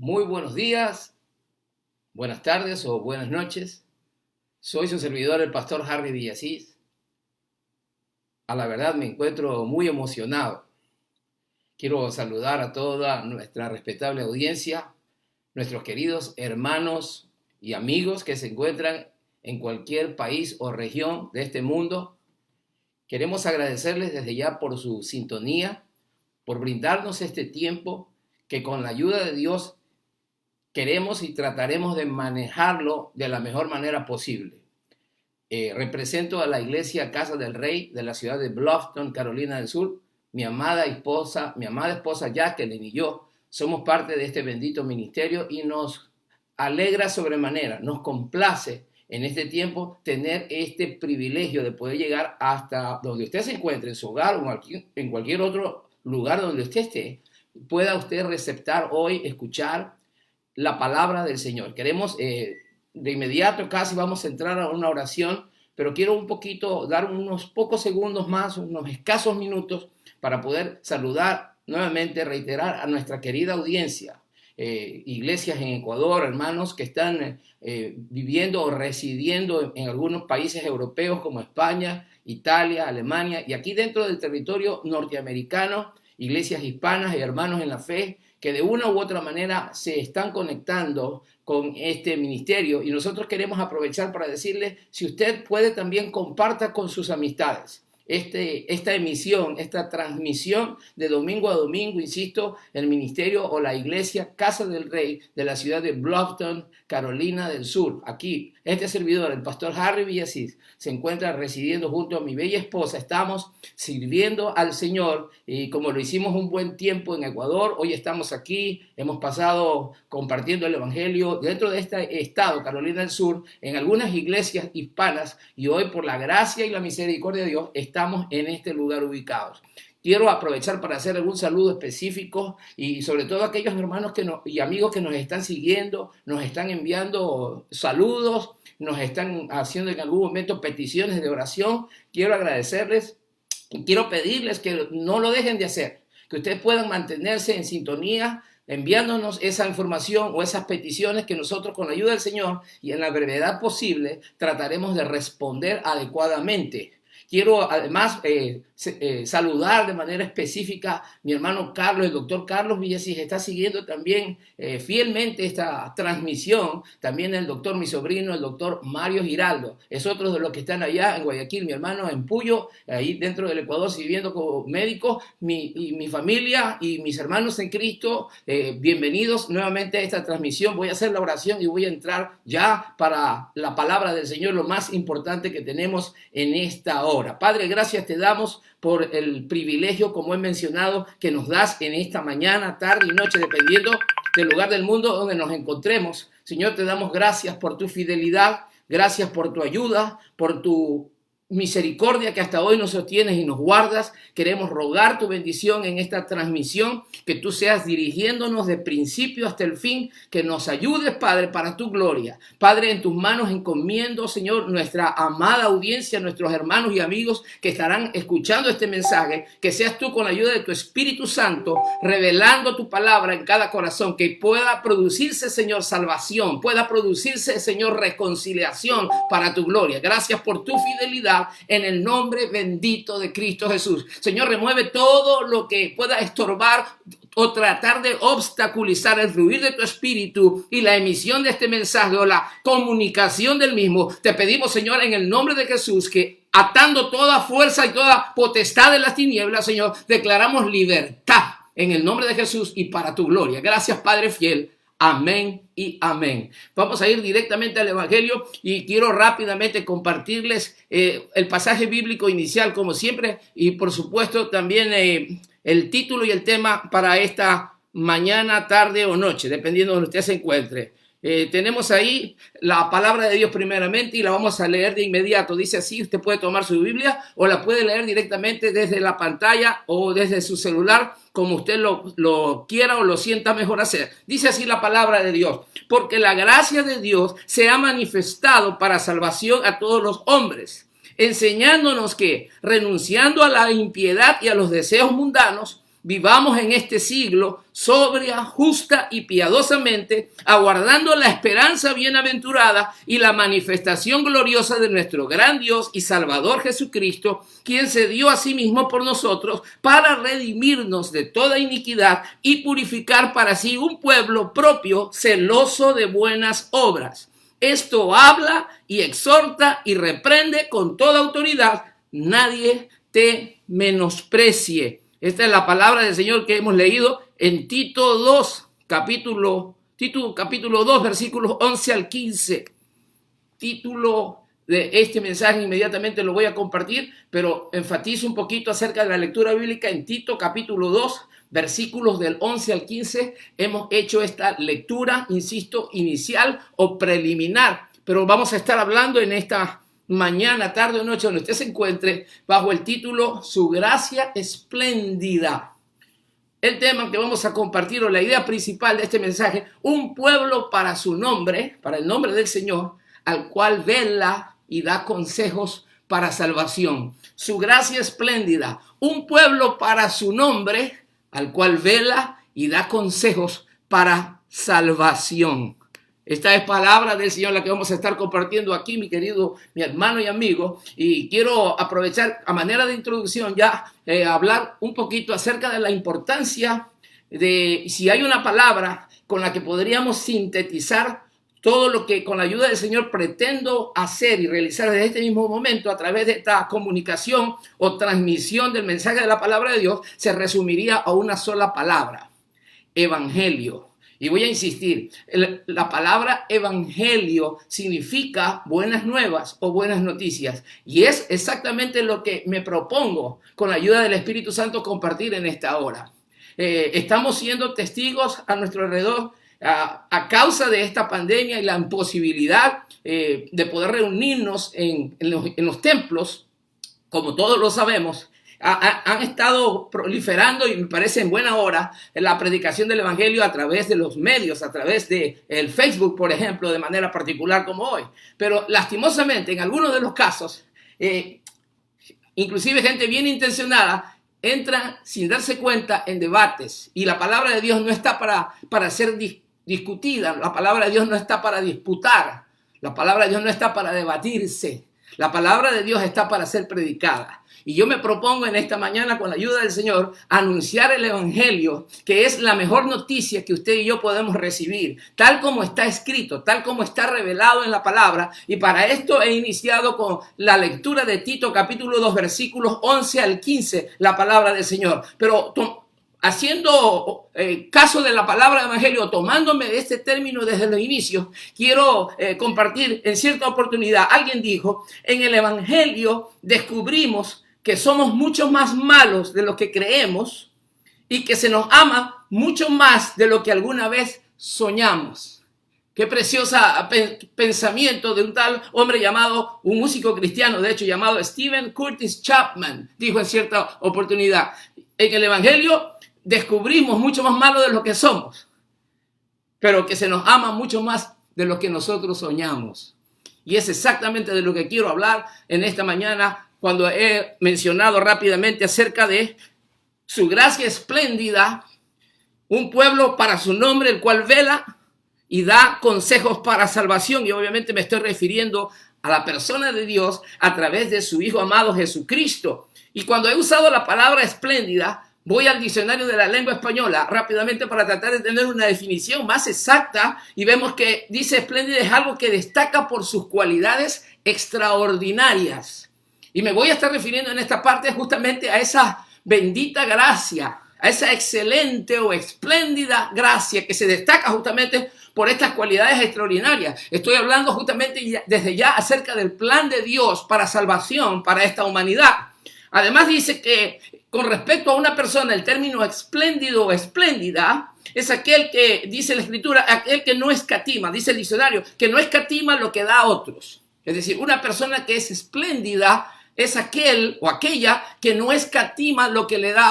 Muy buenos días, buenas tardes o buenas noches. Soy su servidor, el pastor Harry Villasís. A la verdad me encuentro muy emocionado. Quiero saludar a toda nuestra respetable audiencia, nuestros queridos hermanos y amigos que se encuentran en cualquier país o región de este mundo. Queremos agradecerles desde ya por su sintonía, por brindarnos este tiempo que con la ayuda de Dios queremos y trataremos de manejarlo de la mejor manera posible. Represento a la iglesia Casa del Rey de la ciudad de Bluffton, Carolina del Sur. Mi amada esposa Jacqueline y yo somos parte de este bendito ministerio y nos alegra sobremanera, nos complace en este tiempo tener este privilegio de poder llegar hasta donde usted se encuentre, en su hogar o en cualquier otro lugar donde usted esté, pueda usted receptar hoy, escuchar la palabra del Señor. Queremos de inmediato, casi vamos a entrar a una oración, pero quiero dar unos pocos segundos más, unos escasos minutos para poder saludar nuevamente, reiterar a nuestra querida audiencia, iglesias en Ecuador, hermanos que están viviendo o residiendo en algunos países europeos como España, Italia, Alemania y aquí dentro del territorio norteamericano, iglesias hispanas y hermanos en la fe que de una u otra manera se están conectando con este ministerio y nosotros queremos aprovechar para decirle, si usted puede también comparta con sus amistades esta emisión, esta transmisión de domingo a domingo, insisto, el ministerio o la iglesia Casa del Rey de la ciudad de Bluffton, Carolina del Sur. Aquí, este servidor, el pastor Harry Villasís, se encuentra residiendo junto a mi bella esposa. Estamos sirviendo al Señor y como lo hicimos un buen tiempo en Ecuador, hoy estamos aquí, hemos pasado compartiendo el evangelio dentro de este estado, Carolina del Sur, en algunas iglesias hispanas y hoy por la gracia y la misericordia de Dios estamos en este lugar ubicados. Quiero aprovechar para hacer algún saludo específico y sobre todo a aquellos hermanos y amigos que nos están siguiendo, nos están enviando saludos, nos están haciendo en algún momento peticiones de oración. Quiero agradecerles y quiero pedirles que no lo dejen de hacer, que ustedes puedan mantenerse en sintonía, enviándonos esa información o esas peticiones que nosotros con la ayuda del Señor y en la brevedad posible trataremos de responder adecuadamente. Quiero además saludar de manera específica a mi hermano Carlos, el doctor Carlos Villasís, está siguiendo también fielmente esta transmisión. También el doctor, mi sobrino, el doctor Mario Giraldo, es otro de los que están allá en Guayaquil, mi hermano en Puyo, ahí dentro del Ecuador, sirviendo como médico, mi familia y mis hermanos en Cristo, bienvenidos nuevamente a esta transmisión. Voy a hacer la oración y voy a entrar ya para la palabra del Señor, lo más importante que tenemos en esta hora. Padre, gracias te damos por el privilegio, como he mencionado, que nos das en esta mañana, tarde y noche, dependiendo del lugar del mundo donde nos encontremos. Señor, te damos gracias por tu fidelidad, gracias por tu ayuda, por tu misericordia que hasta hoy nos sostienes y nos guardas. Queremos rogar tu bendición en esta transmisión, que tú seas dirigiéndonos de principio hasta el fin, que nos ayudes, Padre, para tu gloria. Padre, en tus manos encomiendo, Señor, nuestra amada audiencia, nuestros hermanos y amigos que estarán escuchando este mensaje, que seas tú con la ayuda de tu Espíritu Santo, revelando tu palabra en cada corazón, que pueda producirse, Señor, salvación, pueda producirse, Señor, reconciliación para tu gloria. Gracias por tu fidelidad en el nombre bendito de Cristo Jesús. Señor, remueve todo lo que pueda estorbar o tratar de obstaculizar el fluir de tu espíritu y la emisión de este mensaje o la comunicación del mismo. Te pedimos, Señor, en el nombre de Jesús, que atando toda fuerza y toda potestad de las tinieblas, Señor, declaramos libertad en el nombre de Jesús y para tu gloria. Gracias, Padre fiel. Amén y amén. Vamos a ir directamente al Evangelio y quiero rápidamente compartirles el pasaje bíblico inicial, como siempre, y por supuesto también el título y el tema para esta mañana, tarde o noche, dependiendo de donde usted se encuentre. Tenemos ahí la palabra de Dios primeramente y la vamos a leer de inmediato. Dice así, usted puede tomar su Biblia o la puede leer directamente desde la pantalla o desde su celular, como usted lo quiera o lo sienta mejor hacer. Dice así la palabra de Dios: porque la gracia de Dios se ha manifestado para salvación a todos los hombres, enseñándonos que, renunciando a la impiedad y a los deseos mundanos, vivamos en este siglo sobria, justa y piadosamente, aguardando la esperanza bienaventurada y la manifestación gloriosa de nuestro gran Dios y Salvador Jesucristo, quien se dio a sí mismo por nosotros para redimirnos de toda iniquidad y purificar para sí un pueblo propio, celoso de buenas obras. Esto habla y exhorta y reprende con toda autoridad. Nadie te menosprecie. Esta es la palabra del Señor que hemos leído en Tito 2, capítulo 2, versículos 11 al 15. Título de este mensaje inmediatamente lo voy a compartir, pero enfatizo un poquito acerca de la lectura bíblica en Tito capítulo 2, versículos del 11 al 15. Hemos hecho esta lectura, insisto, inicial o preliminar, pero vamos a estar hablando en esta mañana, tarde o noche, donde usted se encuentre, bajo el título Su gracia espléndida. El tema que vamos a compartir, o la idea principal de este mensaje: un pueblo para su nombre, para el nombre del Señor, al cual vela y da consejos para salvación. Su gracia espléndida, un pueblo para su nombre, al cual vela y da consejos para salvación. Esta es palabra del Señor la que vamos a estar compartiendo aquí, mi hermano y amigo. Y quiero aprovechar a manera de introducción ya hablar un poquito acerca de la importancia de si hay una palabra con la que podríamos sintetizar todo lo que con la ayuda del Señor pretendo hacer y realizar desde este mismo momento a través de esta comunicación o transmisión del mensaje de la palabra de Dios, se resumiría a una sola palabra: evangelio. Y voy a insistir, la palabra evangelio significa buenas nuevas o buenas noticias. Y es exactamente lo que me propongo con la ayuda del Espíritu Santo compartir en esta hora. Estamos siendo testigos a nuestro alrededor a causa de esta pandemia y la imposibilidad de poder reunirnos en los templos, como todos lo sabemos. Han estado proliferando, y me parece en buena hora, la predicación del evangelio a través de los medios, a través de el Facebook, por ejemplo, de manera particular como hoy. Pero lastimosamente, en algunos de los casos, inclusive gente bien intencionada entra sin darse cuenta en debates, y la palabra de Dios no está para ser discutida. La palabra de Dios no está para disputar. La palabra de Dios no está para debatirse. La palabra de Dios está para ser predicada. Y yo me propongo en esta mañana, con la ayuda del Señor, anunciar el evangelio, que es la mejor noticia que usted y yo podemos recibir, tal como está escrito, tal como está revelado en la palabra. Y para esto he iniciado con la lectura de Tito capítulo 2, versículos 11 al 15, la palabra del Señor. Pero haciendo caso de la palabra de evangelio, tomándome de este término desde los inicios, quiero compartir en cierta oportunidad. Alguien dijo: en el evangelio descubrimos que somos mucho más malos de lo que creemos y que se nos ama mucho más de lo que alguna vez soñamos. Qué preciosa pensamiento de un tal hombre llamado, un músico cristiano, de hecho, llamado Stephen Curtis Chapman. Dijo en cierta oportunidad: en el evangelio descubrimos mucho más malos de lo que somos, pero que se nos ama mucho más de lo que nosotros soñamos. Y es exactamente de lo que quiero hablar en esta mañana, cuando he mencionado rápidamente acerca de su gracia espléndida, un pueblo para su nombre, el cual vela y da consejos para salvación. Y obviamente me estoy refiriendo a la persona de Dios a través de su Hijo amado Jesucristo. Y cuando he usado la palabra espléndida, voy al diccionario de la lengua española rápidamente para tratar de tener una definición más exacta, y vemos que dice espléndida es algo que destaca por sus cualidades extraordinarias. Y me voy a estar refiriendo en esta parte justamente a esa bendita gracia, a esa excelente o espléndida gracia que se destaca justamente por estas cualidades extraordinarias. Estoy hablando justamente desde ya acerca del plan de Dios para salvación para esta humanidad. Además dice que con respecto a una persona, el término espléndido o espléndida es aquel que, dice la Escritura, aquel que no escatima, dice el diccionario, que no escatima lo que da a otros. Es decir, una persona que es espléndida es aquel o aquella que no escatima lo que le da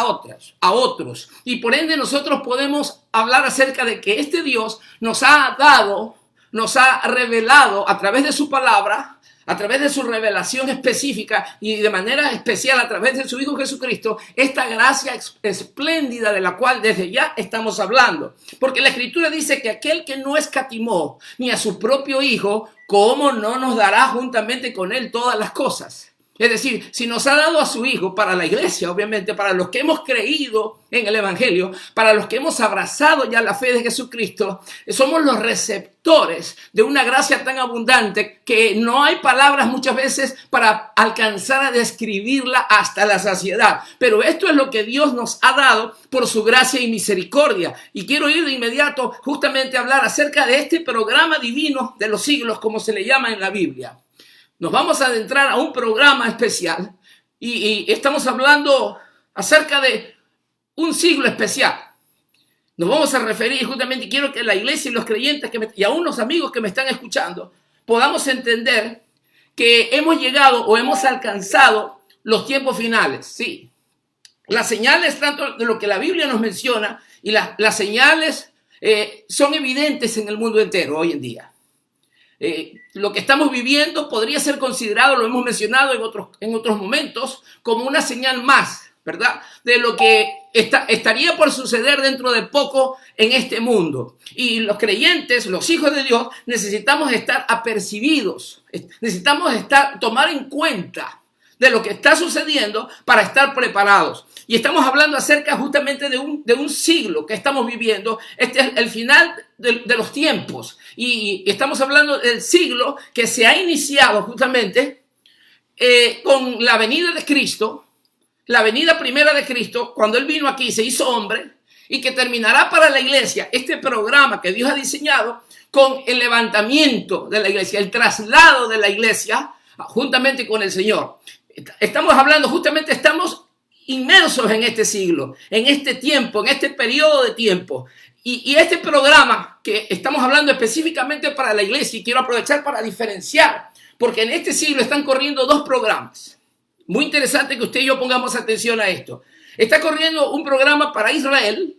a otros. Y por ende nosotros podemos hablar acerca de que este Dios nos ha dado, nos ha revelado a través de su palabra a través de su revelación específica y de manera especial a través de su Hijo Jesucristo, esta gracia espléndida de la cual desde ya estamos hablando. Porque la Escritura dice que aquel que no escatimó ni a su propio Hijo, ¿cómo no nos dará juntamente con él todas las cosas? Es decir, si nos ha dado a su Hijo para la iglesia, obviamente, para los que hemos creído en el Evangelio, para los que hemos abrazado ya la fe de Jesucristo, somos los receptores de una gracia tan abundante que no hay palabras muchas veces para alcanzar a describirla hasta la saciedad. Pero esto es lo que Dios nos ha dado por su gracia y misericordia. Y quiero ir de inmediato justamente a hablar acerca de este programa divino de los siglos, como se le llama en la Biblia. Nos vamos a adentrar a un programa especial y estamos hablando acerca de un siglo especial. Nos vamos a referir justamente, y quiero que la iglesia y los creyentes y aún los amigos que me están escuchando podamos entender que hemos llegado o hemos alcanzado los tiempos finales. Sí, las señales tanto de lo que la Biblia nos menciona y las señales son evidentes en el mundo entero hoy en día. Lo que estamos viviendo podría ser considerado, lo hemos mencionado en otros momentos, como una señal más, ¿verdad? De lo que estaría por suceder dentro de poco en este mundo. Y los creyentes, los hijos de Dios, necesitamos estar apercibidos, necesitamos tomar en cuenta de lo que está sucediendo para estar preparados. Y estamos hablando acerca justamente de un siglo que estamos viviendo. Este es el final de los tiempos. Y estamos hablando del siglo que se ha iniciado justamente con la venida de Cristo, la venida primera de Cristo, cuando Él vino aquí, se hizo hombre, y que terminará para la iglesia este programa que Dios ha diseñado con el levantamiento de la iglesia, el traslado de la iglesia juntamente con el Señor. Estamos hablando, justamente estamos inmersos en este siglo, en este tiempo, en este periodo de tiempo. Y este programa que estamos hablando específicamente para la iglesia, y quiero aprovechar para diferenciar, porque en este siglo están corriendo dos programas. Muy interesante que usted y yo pongamos atención a esto. Está corriendo un programa para Israel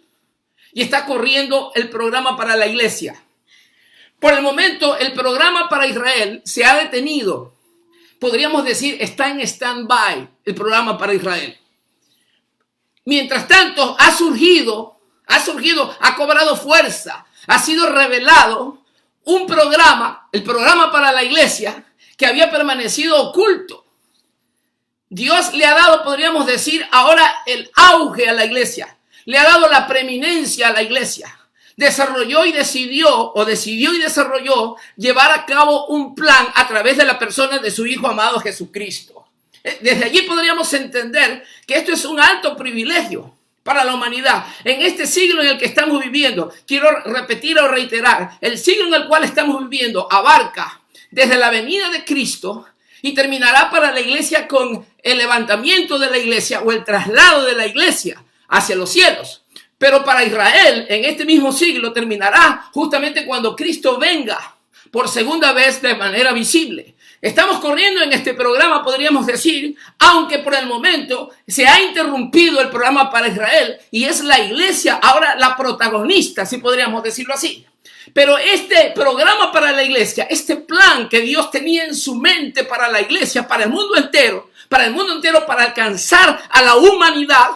y está corriendo el programa para la iglesia. Por el momento, el programa para Israel se ha detenido. Podríamos decir, está en stand-by el programa para Israel. Mientras tanto, ha cobrado fuerza, ha sido revelado un programa, el programa para la iglesia, que había permanecido oculto. Dios le ha dado, podríamos decir, ahora el auge a la iglesia, le ha dado la preeminencia a la iglesia. Decidió y desarrolló llevar a cabo un plan a través de la persona de su Hijo amado Jesucristo. Desde allí podríamos entender que esto es un alto privilegio para la humanidad. En este siglo en el que estamos viviendo, quiero repetir o reiterar, el siglo en el cual estamos viviendo abarca desde la venida de Cristo y terminará para la iglesia con el levantamiento de la iglesia o el traslado de la iglesia hacia los cielos. Pero para Israel, en este mismo siglo, terminará justamente cuando Cristo venga por segunda vez de manera visible. Estamos corriendo en este programa, podríamos decir, aunque por el momento se ha interrumpido el programa para Israel y es la iglesia ahora la protagonista, si podríamos decirlo así. Pero este programa para la iglesia, este plan que Dios tenía en su mente para la iglesia, para el mundo entero, para alcanzar a la humanidad,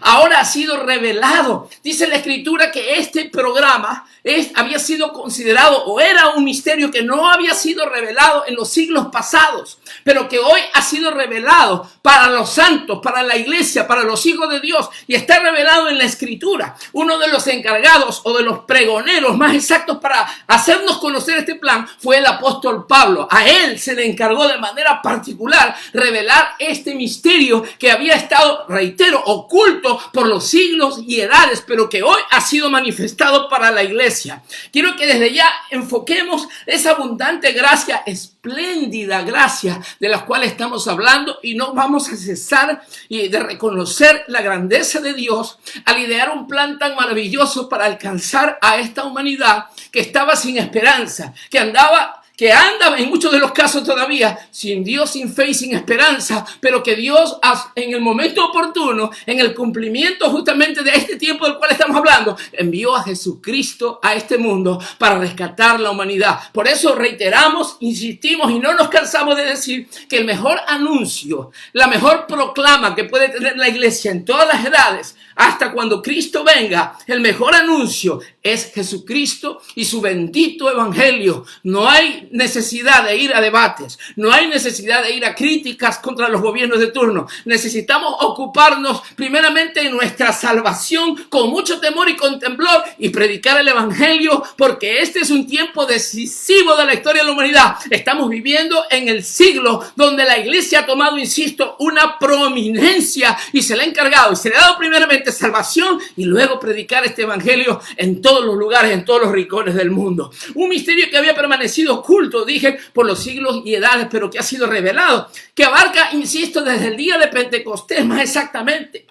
ahora ha sido revelado. Dice la Escritura que este programa había sido considerado o era un misterio que no había sido revelado en los siglos pasados, pero que hoy ha sido revelado para los santos, para la iglesia, para los hijos de Dios, y está revelado en la Escritura. Uno de los encargados o de los pregoneros más exactos para hacernos conocer este plan fue el apóstol Pablo. A él se le encargó de manera particular revelar este misterio que había estado, reitero, oculto por los siglos y edades, pero que hoy ha sido manifestado para la iglesia. Quiero que desde ya enfoquemos esa abundante gracia, espléndida gracia de la cual estamos hablando, y no vamos a cesar de reconocer la grandeza de Dios al idear un plan tan maravilloso para alcanzar a esta humanidad que estaba sin esperanza, que que anda en muchos de los casos todavía sin Dios, sin fe y sin esperanza, pero que Dios en el momento oportuno, en el cumplimiento justamente de este tiempo del cual estamos hablando, envió a Jesucristo a este mundo para rescatar la humanidad. Por eso reiteramos, insistimos y no nos cansamos de decir que el mejor anuncio, la mejor proclama que puede tener la iglesia en todas las edades, hasta cuando Cristo venga, el mejor anuncio es Jesucristo y su bendito evangelio. No hay necesidad de ir a debates, no hay necesidad de ir a críticas contra los gobiernos de turno. Necesitamos ocuparnos primeramente en nuestra salvación con mucho temor y con temblor y predicar el evangelio, porque este es un tiempo decisivo de la historia de la humanidad. Estamos viviendo en el siglo donde la iglesia ha tomado, insisto, una prominencia y se le ha encargado y se le ha dado primeramente salvación y luego predicar este evangelio en todos los lugares, en todos los rincones del mundo. Un misterio que había permanecido oculto, dije, por los siglos y edades, pero que ha sido revelado, que abarca, insisto, desde el día de Pentecostés más exactamente.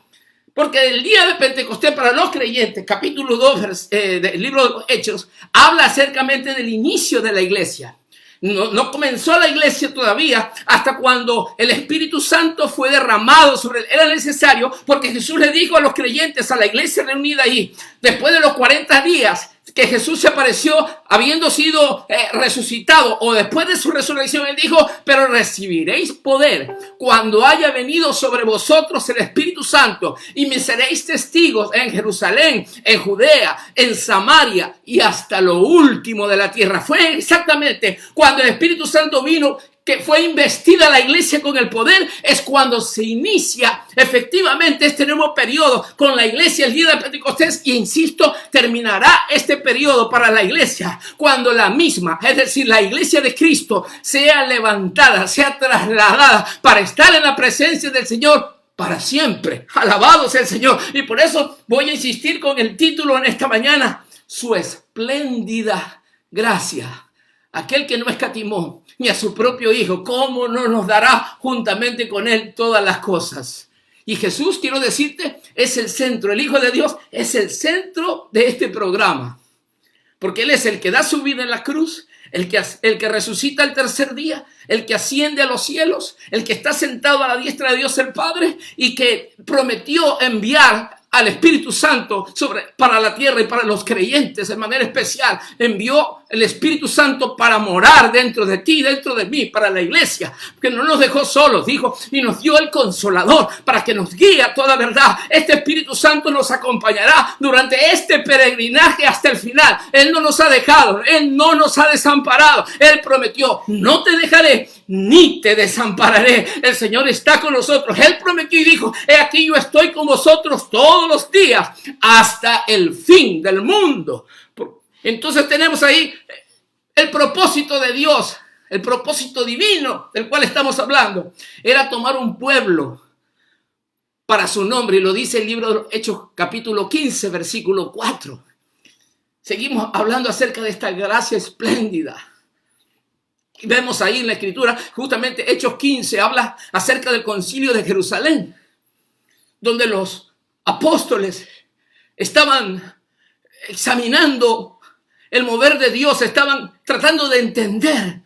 Porque el día de Pentecostés para los creyentes, capítulo 2 del libro de los Hechos, habla acercamente del inicio de la iglesia. No comenzó la iglesia todavía hasta cuando el Espíritu Santo fue derramado sobre él. Era necesario porque Jesús le dijo a los creyentes, a la iglesia reunida ahí, después de los 40 días que Jesús se apareció habiendo sido resucitado, o después de su resurrección, él dijo, pero recibiréis poder cuando haya venido sobre vosotros el Espíritu Santo y me seréis testigos en Jerusalén, en Judea, en Samaria y hasta lo último de la tierra. Fue exactamente cuando el Espíritu Santo vino, que fue investida la iglesia con el poder, es cuando se inicia efectivamente este nuevo periodo con la iglesia el día de Pentecostés, y insisto, terminará este periodo para la iglesia cuando la misma, es decir, la iglesia de Cristo, sea levantada, sea trasladada para estar en la presencia del Señor para siempre. Alabado sea el Señor. Y por eso voy a insistir con el título en esta mañana: su espléndida gracia. Aquel que no escatimó ni a su propio Hijo, ¿cómo no nos dará juntamente con Él todas las cosas? Y Jesús, quiero decirte, es el centro. El Hijo de Dios es el centro de este programa. Porque Él es el que da su vida en la cruz, el que resucita el tercer día, el que asciende a los cielos, el que está sentado a la diestra de Dios el Padre y que prometió enviar al Espíritu Santo para la tierra y para los creyentes de manera especial. Envió el Espíritu Santo para morar dentro de ti, dentro de mí, para la iglesia, que no nos dejó solos, dijo, y nos dio el Consolador para que nos guíe a toda verdad. Este Espíritu Santo nos acompañará durante este peregrinaje hasta el final. Él no nos ha dejado, Él no nos ha desamparado. Él prometió, no te dejaré ni te desampararé. El Señor está con nosotros. Él prometió y dijo, he aquí yo estoy con vosotros todos los días hasta el fin del mundo. Entonces tenemos ahí el propósito de Dios, el propósito divino del cual estamos hablando. Era tomar un pueblo para su nombre, y lo dice el libro de los Hechos capítulo 15 versículo 4. Seguimos hablando acerca de esta gracia espléndida. Y vemos ahí en la escritura, justamente Hechos 15 habla acerca del concilio de Jerusalén, donde los apóstoles estaban examinando el mover de Dios, estaban tratando de entender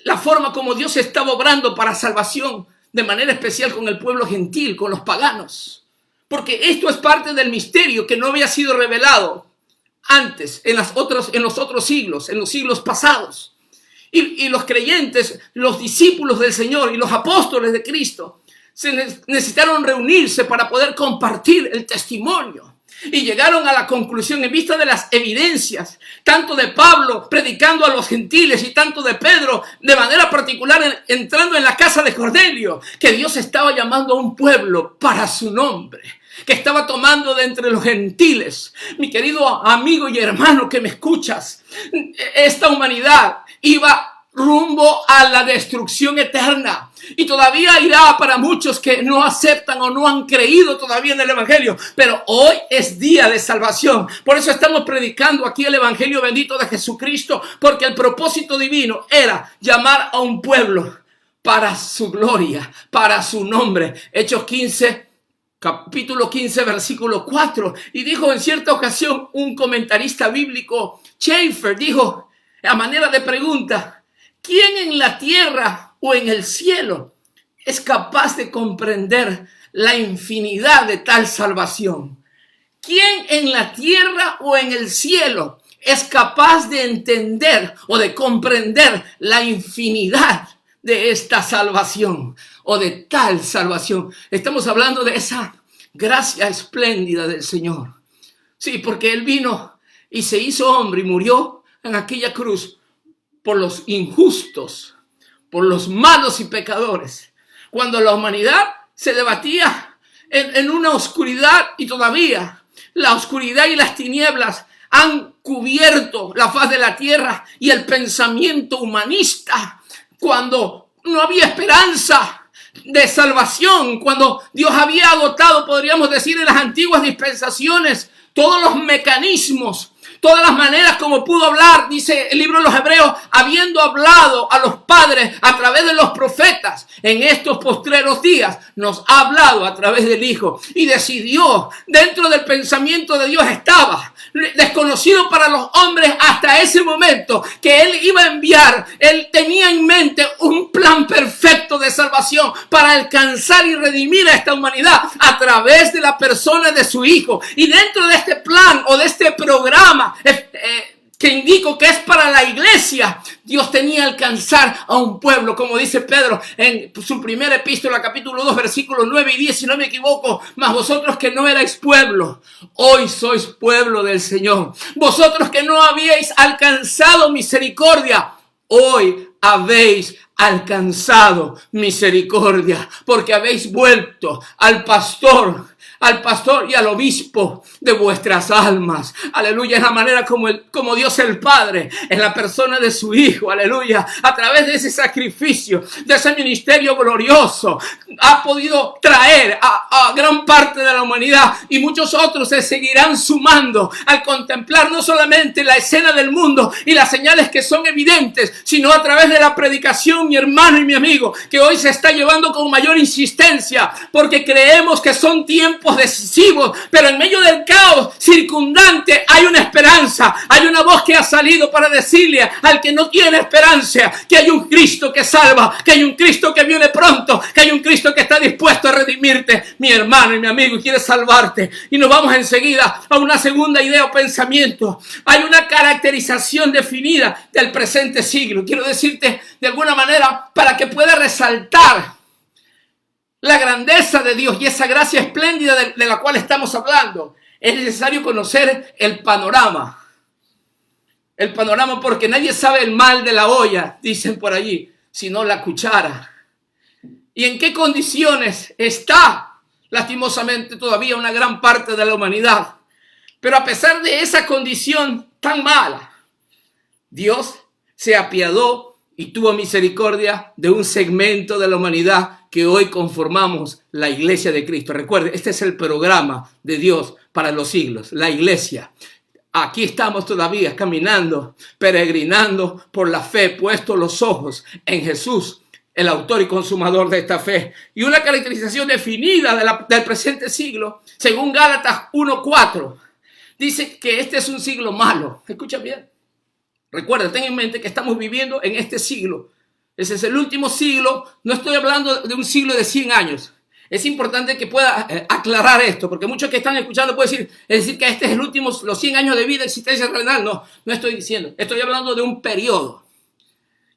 la forma como Dios estaba obrando para salvación, de manera especial con el pueblo gentil, con los paganos. Porque esto es parte del misterio que no había sido revelado antes, en los otros siglos, en los siglos pasados. Y los creyentes, los discípulos del Señor y los apóstoles de Cristo necesitaron reunirse para poder compartir el testimonio. Y llegaron a la conclusión, en vista de las evidencias, tanto de Pablo predicando a los gentiles y tanto de Pedro, de manera particular entrando en la casa de Cornelio, que Dios estaba llamando a un pueblo para su nombre, que estaba tomando de entre los gentiles. Mi querido amigo y hermano que me escuchas, esta humanidad iba rumbo a la destrucción eterna. Y todavía irá para muchos que no aceptan o no han creído todavía en el Evangelio. Pero hoy es día de salvación. Por eso estamos predicando aquí el Evangelio bendito de Jesucristo. Porque el propósito divino era llamar a un pueblo para su gloria, para su nombre. Hechos 15, capítulo 15, versículo 4. Y dijo en cierta ocasión un comentarista bíblico, Schaeffer, dijo: a manera de pregunta, ¿quién en la tierra o en el cielo es capaz de comprender la infinidad de tal salvación? ¿Quién en la tierra o en el cielo es capaz de entender o de comprender la infinidad de esta salvación o de tal salvación? Estamos hablando de esa gracia espléndida del Señor. Sí, porque Él vino y se hizo hombre y murió en aquella cruz por los injustos, por los malos y pecadores. Cuando la humanidad se debatía en una oscuridad, y todavía la oscuridad y las tinieblas han cubierto la faz de la tierra y el pensamiento humanista, cuando no había esperanza de salvación, cuando Dios había agotado, podríamos decir, en las antiguas dispensaciones, todos los mecanismos, todas las maneras como pudo hablar, dice el libro de los Hebreos, habiendo hablado a los padres a través de los profetas, en estos postreros días nos ha hablado a través del Hijo, y decidió, dentro del pensamiento de Dios estaba, desconocido para los hombres hasta ese momento, que Él iba a enviar, Él tenía en mente un plan perfecto de salvación para alcanzar y redimir a esta humanidad a través de la persona de su Hijo. Y dentro de este plan o de este programa que indico que es para la iglesia, Dios tenía que alcanzar a un pueblo, como dice Pedro en su primera epístola, capítulo 2, versículos 9 y 10, si no me equivoco: mas vosotros que no erais pueblo, hoy sois pueblo del Señor. Vosotros que no habíais alcanzado misericordia, hoy habéis alcanzado misericordia, porque habéis vuelto al pastor y al obispo de vuestras almas. Aleluya. Es la manera como Dios el Padre, en la persona de su Hijo, aleluya, a través de ese sacrificio, de ese ministerio glorioso, ha podido traer a gran parte de la humanidad, y muchos otros se seguirán sumando al contemplar no solamente la escena del mundo y las señales que son evidentes, sino a través de la predicación, mi hermano y mi amigo, que hoy se está llevando con mayor insistencia, porque creemos que son tiempos decisivos, pero en medio del caos circundante hay una esperanza, hay una voz que ha salido para decirle al que no tiene esperanza que hay un Cristo que salva, que hay un Cristo que viene pronto, que hay un Cristo que está dispuesto a redimirte, mi hermano y mi amigo, y quiere salvarte. Y nos vamos enseguida a una segunda idea o pensamiento. Hay una caracterización definida del presente siglo. Quiero decirte de alguna manera, para que pueda resaltar la grandeza de Dios y esa gracia espléndida de la cual estamos hablando, es necesario conocer el panorama. El panorama, porque nadie sabe el mal de la olla, dicen por allí, sino la cuchara. ¿Y en qué condiciones está, lastimosamente, todavía una gran parte de la humanidad? Pero a pesar de esa condición tan mala, Dios se apiadó y tuvo misericordia de un segmento de la humanidad que hoy conformamos la Iglesia de Cristo. Recuerde, este es el programa de Dios para los siglos, la Iglesia. Aquí estamos todavía caminando, peregrinando por la fe, puestos los ojos en Jesús, el autor y consumador de esta fe. Y una caracterización definida del presente siglo, según Gálatas 1:4, dice que este es un siglo malo. Escucha bien. Recuerda, ten en mente que estamos viviendo en este siglo. Ese es el último siglo. No estoy hablando de un siglo de 100 años. Es importante que pueda aclarar esto, porque muchos que están escuchando pueden decir que este es el último, los 100 años de vida, de existencia terrenal. No estoy diciendo. Estoy hablando de un periodo.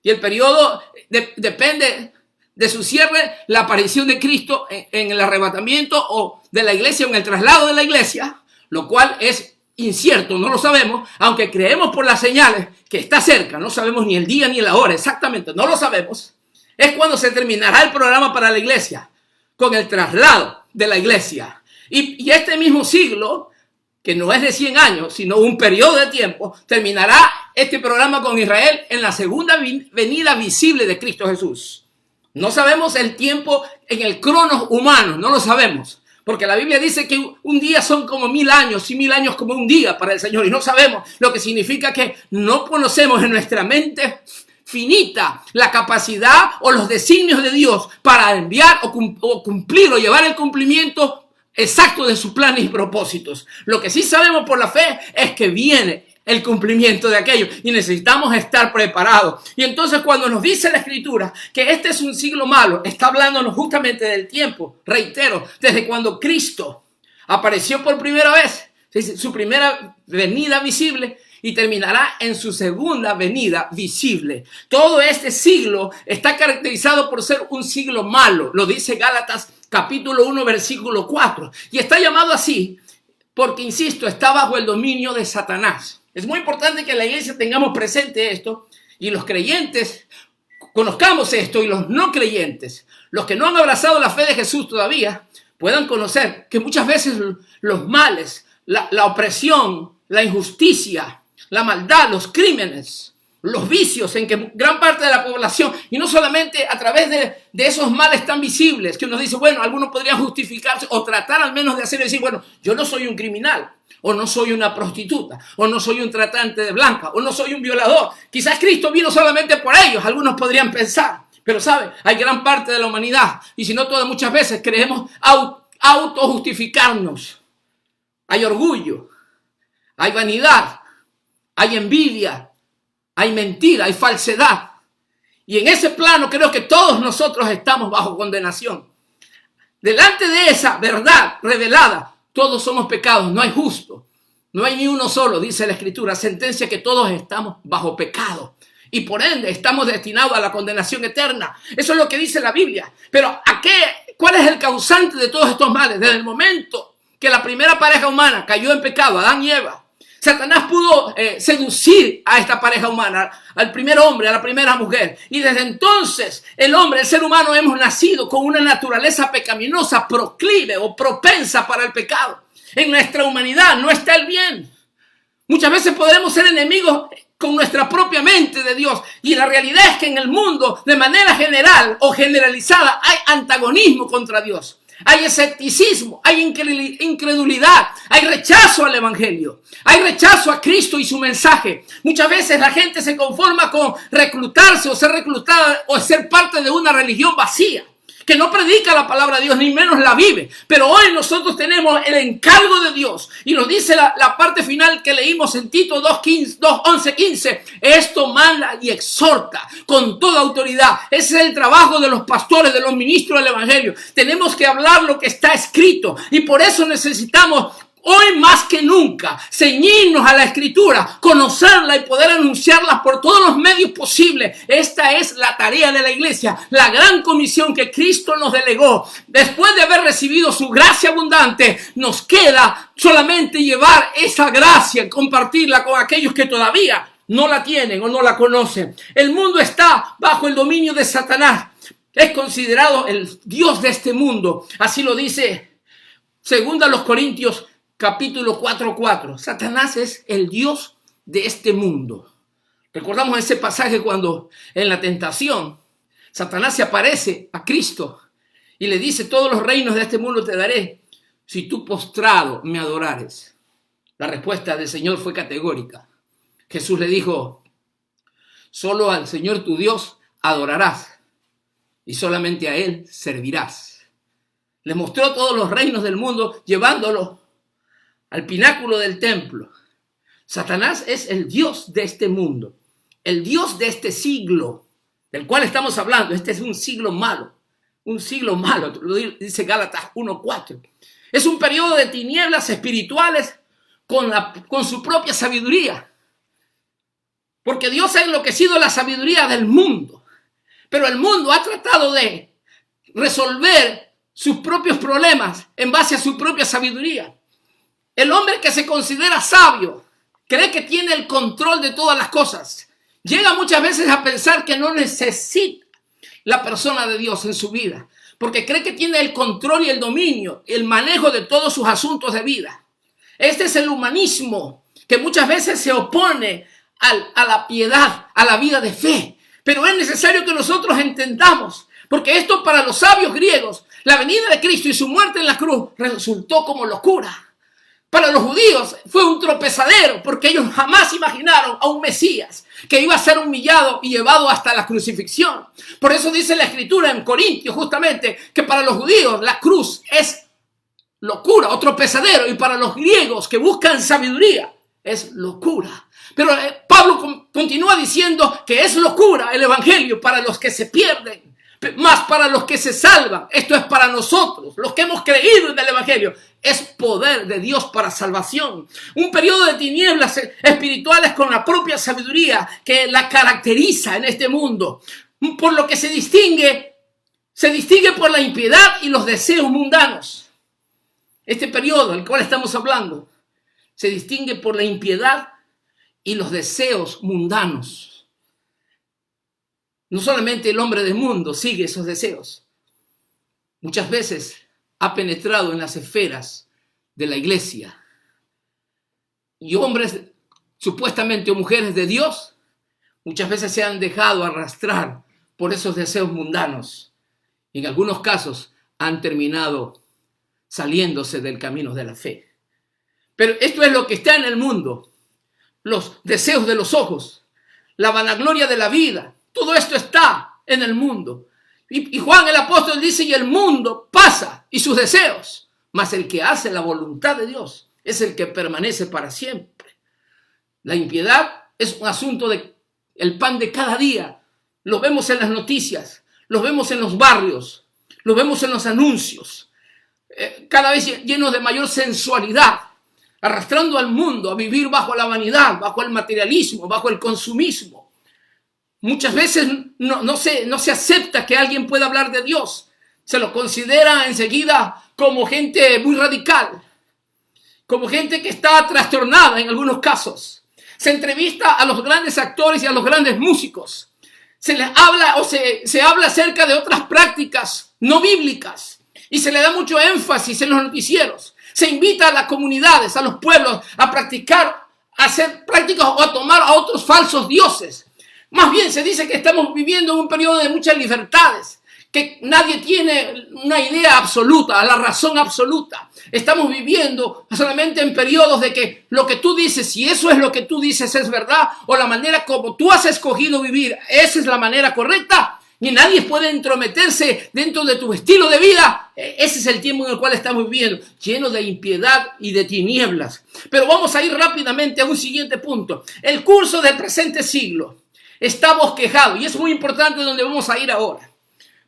Y el periodo depende de su cierre, la aparición de Cristo en el arrebatamiento o de la iglesia o en el traslado de la iglesia, lo cual es incierto, no lo sabemos, aunque creemos por las señales que está cerca. No sabemos ni el día ni la hora exactamente, no lo sabemos. Es cuando se terminará el programa para la iglesia, con el traslado de la iglesia. Y este mismo siglo, que no es de 100 años, sino un periodo de tiempo, terminará este programa con Israel en la segunda venida visible de Cristo Jesús. No sabemos el tiempo en el cronos humano, no lo sabemos. Porque la Biblia dice que un día son como 1000 años y 1000 años como un día para el Señor. Y no sabemos, lo que significa que no conocemos en nuestra mente finita la capacidad o los designios de Dios para enviar o cumplir o llevar el cumplimiento exacto de sus planes y propósitos. Lo que sí sabemos por la fe es que viene el cumplimiento de aquello y necesitamos estar preparados. Y entonces cuando nos dice la Escritura que este es un siglo malo, está hablándonos justamente del tiempo, reitero, desde cuando Cristo apareció por primera vez, su primera venida visible, y terminará en su segunda venida visible. Todo este siglo está caracterizado por ser un siglo malo, lo dice Gálatas capítulo 1 versículo 4, y está llamado así porque, insisto, está bajo el dominio de Satanás. Es muy importante que en la iglesia tengamos presente esto y los creyentes conozcamos esto, y los no creyentes, los que no han abrazado la fe de Jesús todavía, puedan conocer que muchas veces los males, la opresión, la injusticia, la maldad, los crímenes, los vicios en que gran parte de la población, y no solamente a través de esos males tan visibles, que uno dice, bueno, algunos podrían justificarse o tratar al menos de hacer y decir, bueno, yo no soy un criminal, o no soy una prostituta, o no soy un tratante de blancas, o no soy un violador. Quizás Cristo vino solamente por ellos, algunos podrían pensar, pero ¿sabe? Hay gran parte de la humanidad, y si no todas, muchas veces creemos autojustificarnos. Hay orgullo, hay vanidad, hay envidia, hay mentira, hay falsedad. Y en ese plano creo que todos nosotros estamos bajo condenación. Delante de esa verdad revelada, todos somos pecados, no hay justo, no hay ni uno solo, dice la Escritura, sentencia que todos estamos bajo pecado. Y por ende estamos destinados a la condenación eterna. Eso es lo que dice la Biblia. Pero ¿cuál es el causante de todos estos males? Desde el momento que la primera pareja humana cayó en pecado, Adán y Eva, Satanás pudo seducir a esta pareja humana, al primer hombre, a la primera mujer. Y desde entonces el ser humano, hemos nacido con una naturaleza pecaminosa, proclive o propensa para el pecado. En nuestra humanidad no está el bien. Muchas veces podemos ser enemigos con nuestra propia mente de Dios. Y la realidad es que en el mundo, de manera general o generalizada, hay antagonismo contra Dios. Hay escepticismo, hay incredulidad, hay rechazo al evangelio, hay rechazo a Cristo y su mensaje. Muchas veces la gente se conforma con reclutarse o ser reclutada o ser parte de una religión vacía, que no predica la palabra de Dios, ni menos la vive. Pero hoy nosotros tenemos el encargo de Dios, y nos dice la parte final que leímos en Tito 2:11-15, esto manda y exhorta con toda autoridad. Ese es el trabajo de los pastores, de los ministros del evangelio. Tenemos que hablar lo que está escrito, y por eso necesitamos hoy más que nunca ceñirnos a la Escritura, conocerla y poder anunciarla por todos los medios posibles. Esta es la tarea de la iglesia, la gran comisión que Cristo nos delegó. Después de haber recibido su gracia abundante, nos queda solamente llevar esa gracia, compartirla con aquellos que todavía no la tienen o no la conocen. El mundo está bajo el dominio de Satanás. Es considerado el Dios de este mundo. Así lo dice 2 Corintios capítulo 4:4. Satanás es el Dios de este mundo. Recordamos ese pasaje cuando en la tentación Satanás se aparece a Cristo y le dice, todos los reinos de este mundo te daré si tú postrado me adorares. La respuesta del Señor fue categórica. Jesús le dijo, solo al Señor tu Dios adorarás y solamente a Él servirás. Le mostró todos los reinos del mundo llevándolo al pináculo del templo. Satanás es el Dios de este mundo, el Dios de este siglo del cual estamos hablando. Este es un siglo malo, lo dice Gálatas 1:4. Es un periodo de tinieblas espirituales con su propia sabiduría, porque Dios ha enloquecido la sabiduría del mundo, pero el mundo ha tratado de resolver sus propios problemas en base a su propia sabiduría. El hombre que se considera sabio cree que tiene el control de todas las cosas. Llega muchas veces a pensar que no necesita la persona de Dios en su vida, porque cree que tiene el control y el dominio, el manejo de todos sus asuntos de vida. Este es el humanismo que muchas veces se opone a la piedad, a la vida de fe. Pero es necesario que nosotros entendamos, porque esto para los sabios griegos, la venida de Cristo y su muerte en la cruz resultó como locura. Para los judíos fue un tropezadero, porque ellos jamás imaginaron a un Mesías que iba a ser humillado y llevado hasta la crucifixión. Por eso dice la Escritura en Corintios justamente que para los judíos la cruz es locura o tropezadero, y para los griegos que buscan sabiduría es locura. Pero Pablo continúa diciendo que es locura el evangelio para los que se pierden, más para los que se salvan. Esto es para nosotros, los que hemos creído en el evangelio. Es poder de Dios para salvación. Un periodo de tinieblas espirituales con la propia sabiduría que la caracteriza en este mundo. Por lo que se distingue por la impiedad y los deseos mundanos. Este periodo del cual estamos hablando se distingue por la impiedad y los deseos mundanos. No solamente el hombre del mundo sigue esos deseos. Muchas veces ha penetrado en las esferas de la iglesia. Y hombres supuestamente o mujeres de Dios muchas veces se han dejado arrastrar por esos deseos mundanos. En algunos casos han terminado saliéndose del camino de la fe. Pero esto es lo que está en el mundo. Los deseos de los ojos, la vanagloria de la vida, todo esto está en el mundo. Y Juan el apóstol dice, y el mundo pasa y sus deseos, mas el que hace la voluntad de Dios es el que permanece para siempre. La impiedad es un asunto de el pan de cada día. Lo vemos en las noticias, lo vemos en los barrios, lo vemos en los anuncios, cada vez llenos de mayor sensualidad, arrastrando al mundo a vivir bajo la vanidad, bajo el materialismo, bajo el consumismo. Muchas veces no se acepta que alguien pueda hablar de Dios. Se lo considera enseguida como gente muy radical, como gente que está trastornada en algunos casos. Se entrevista a los grandes actores y a los grandes músicos. Se les habla se habla acerca de otras prácticas no bíblicas y se le da mucho énfasis en los noticieros. Se invita a las comunidades, a los pueblos a practicar, a hacer prácticas o a tomar a otros falsos dioses. Más bien se dice que estamos viviendo en un periodo de muchas libertades, que nadie tiene una idea absoluta, la razón absoluta. Estamos viviendo solamente en periodos de que lo que tú dices, si eso es lo que tú dices es verdad, o la manera como tú has escogido vivir, esa es la manera correcta, y nadie puede entrometerse dentro de tu estilo de vida. Ese es el tiempo en el cual estamos viviendo, lleno de impiedad y de tinieblas. Pero vamos a ir rápidamente a un siguiente punto. El curso del presente siglo está bosquejado, y es muy importante donde vamos a ir ahora.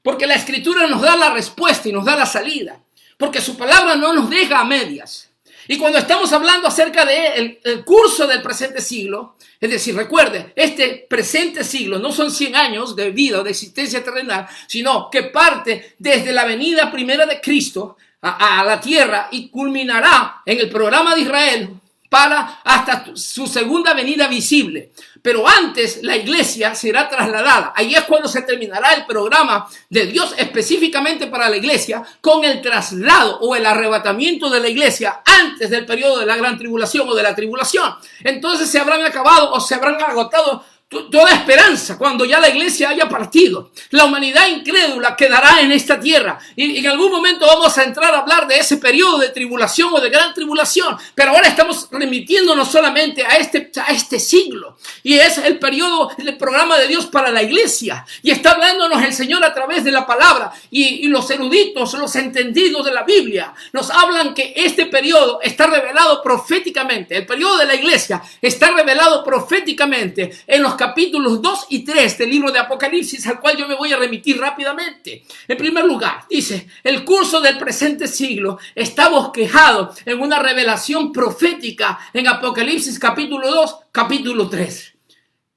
Porque la Escritura nos da la respuesta y nos da la salida. Porque su palabra no nos deja a medias. Y cuando estamos hablando acerca del curso del presente siglo, es decir, recuerde, este presente siglo no son 100 años de vida o de existencia terrenal, sino que parte desde la venida primera de Cristo a la tierra y culminará en el programa de Israel para hasta su segunda venida visible. Pero antes la iglesia será trasladada. Ahí es cuando se terminará el programa de Dios específicamente para la iglesia, con el traslado o el arrebatamiento de la iglesia antes del periodo de la gran tribulación o de la tribulación. Entonces se habrán acabado o se habrán agotado toda esperanza cuando ya la iglesia haya partido. La humanidad incrédula quedará en esta tierra y en algún momento vamos a entrar a hablar de ese periodo de tribulación o de gran tribulación, pero ahora estamos remitiéndonos solamente a este siglo, y es el periodo, el programa de Dios para la iglesia, y está hablándonos el Señor a través de la palabra, y los eruditos, los entendidos de la Biblia nos hablan que este periodo está revelado proféticamente. El periodo de la iglesia está revelado proféticamente en los capítulos 2 y 3 del libro de Apocalipsis, al cual yo me voy a remitir rápidamente. En primer lugar, dice, el curso del presente siglo está bosquejado en una revelación profética en Apocalipsis capítulo 2, capítulo 3.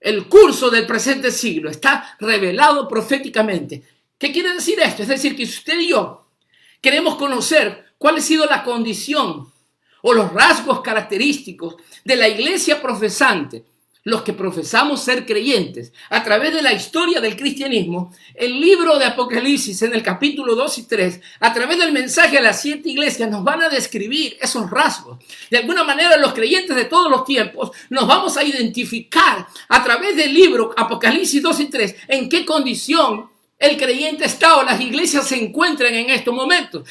El curso del presente siglo está revelado proféticamente. ¿Qué quiere decir esto? Es decir, que si usted y yo queremos conocer cuál ha sido la condición o los rasgos característicos de la iglesia profesante, los que profesamos ser creyentes, a través de la historia del cristianismo, el libro de Apocalipsis en el capítulo 2 y 3, a través del mensaje a las 7 iglesias, nos van a describir esos rasgos. De alguna manera, los creyentes de todos los tiempos nos vamos a identificar a través del libro Apocalipsis 2 y 3 en qué condición el creyente está o las iglesias se encuentran en estos momentos.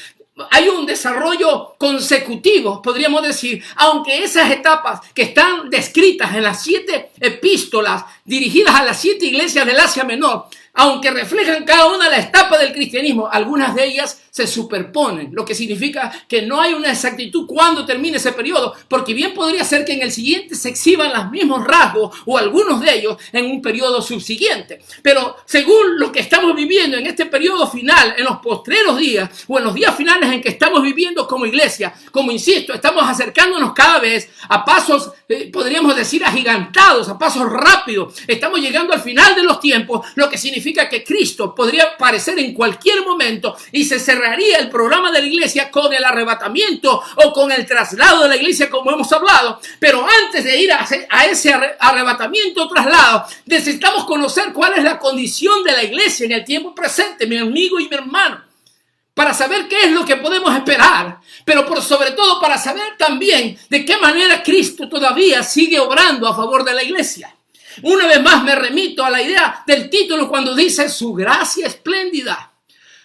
Hay un desarrollo consecutivo, podríamos decir, aunque esas etapas que están descritas en las 7 epístolas dirigidas a las 7 iglesias del Asia Menor aunque reflejan cada una de las etapas del cristianismo, algunas de ellas se superponen, lo que significa que no hay una exactitud cuando termine ese periodo, porque bien podría ser que en el siguiente se exhiban los mismos rasgos o algunos de ellos en un periodo subsiguiente. Pero según lo que estamos viviendo en este periodo final, en los postreros días o en los días finales en que estamos viviendo como iglesia, como insisto, estamos acercándonos cada vez a pasos, podríamos decir, agigantados, a pasos rápidos. Estamos llegando al final de los tiempos, lo que significa que Cristo podría aparecer en cualquier momento y se cerraría el programa de la iglesia con el arrebatamiento o con el traslado de la iglesia, como hemos hablado. Pero antes de ir a ese arrebatamiento o traslado, necesitamos conocer cuál es la condición de la iglesia en el tiempo presente, mi amigo y mi hermano, para saber qué es lo que podemos esperar, pero por sobre todo para saber también de qué manera Cristo todavía sigue obrando a favor de la iglesia. Una vez más me remito a la idea del título cuando dice su gracia espléndida.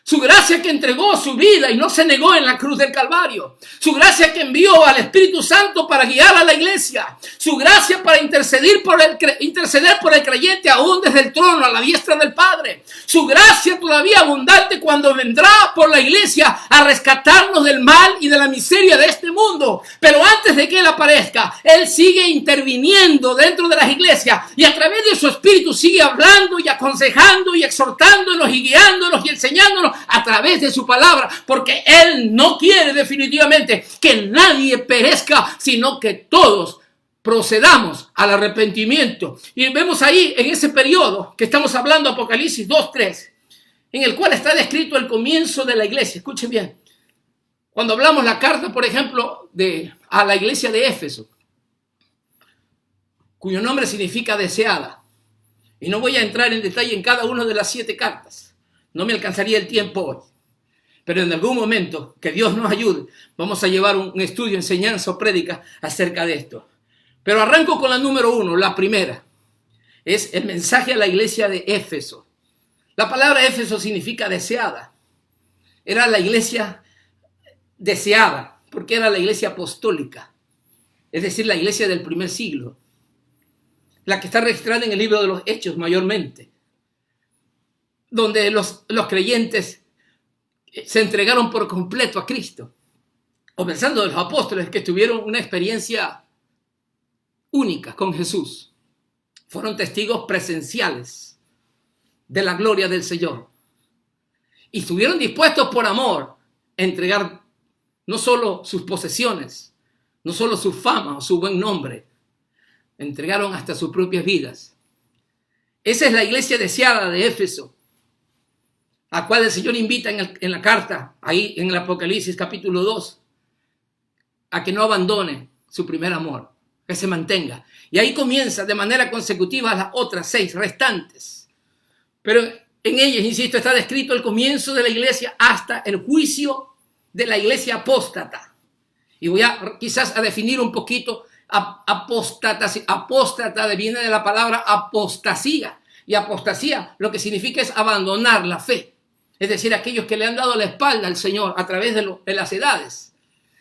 Su gracia que entregó su vida y no se negó en la cruz del Calvario. Su gracia que envió al Espíritu Santo para guiar a la iglesia. Su gracia para interceder por el creyente aún desde el trono a la diestra del Padre. Su gracia todavía abundante cuando vendrá por la iglesia a rescatarnos del mal y de la miseria de este mundo. Pero antes de que Él aparezca, Él sigue interviniendo dentro de las iglesias y a través de su Espíritu sigue hablando y aconsejando y exhortándonos y guiándonos y enseñándonos a través de su palabra, porque Él no quiere definitivamente que nadie perezca, sino que todos procedamos al arrepentimiento. Y vemos ahí en ese periodo que estamos hablando, Apocalipsis 2:3, en el cual está descrito el comienzo de la iglesia. Escuchen bien, cuando hablamos la carta, por ejemplo, a la iglesia de Éfeso, cuyo nombre significa deseada, y no voy a entrar en detalle en cada una de las 7 cartas. No me alcanzaría el tiempo hoy, pero en algún momento, que Dios nos ayude, vamos a llevar un estudio, enseñanza o prédica acerca de esto. Pero arranco con la número 1, la primera. Es el mensaje a la iglesia de Éfeso. La palabra Éfeso significa deseada. Era la iglesia deseada, porque era la iglesia apostólica, es decir, la iglesia del primer siglo, la que está registrada en el libro de los Hechos mayormente, donde los creyentes se entregaron por completo a Cristo. Comenzando de los apóstoles que tuvieron una experiencia única con Jesús. Fueron testigos presenciales de la gloria del Señor. Y estuvieron dispuestos por amor a entregar no solo sus posesiones, no solo su fama o su buen nombre, entregaron hasta sus propias vidas. Esa es la iglesia deseada de Éfeso, a cual el Señor invita en la carta, ahí en el Apocalipsis capítulo 2, a que no abandone su primer amor, que se mantenga. Y ahí comienza de manera consecutiva las otras 6 restantes. Pero en ellas, insisto, está descrito el comienzo de la iglesia hasta el juicio de la iglesia apóstata. Y voy quizás a definir un poquito apóstata. Apóstata viene de la palabra apostasía. Y apostasía lo que significa es abandonar la fe. Es decir, aquellos que le han dado la espalda al Señor a través de las edades,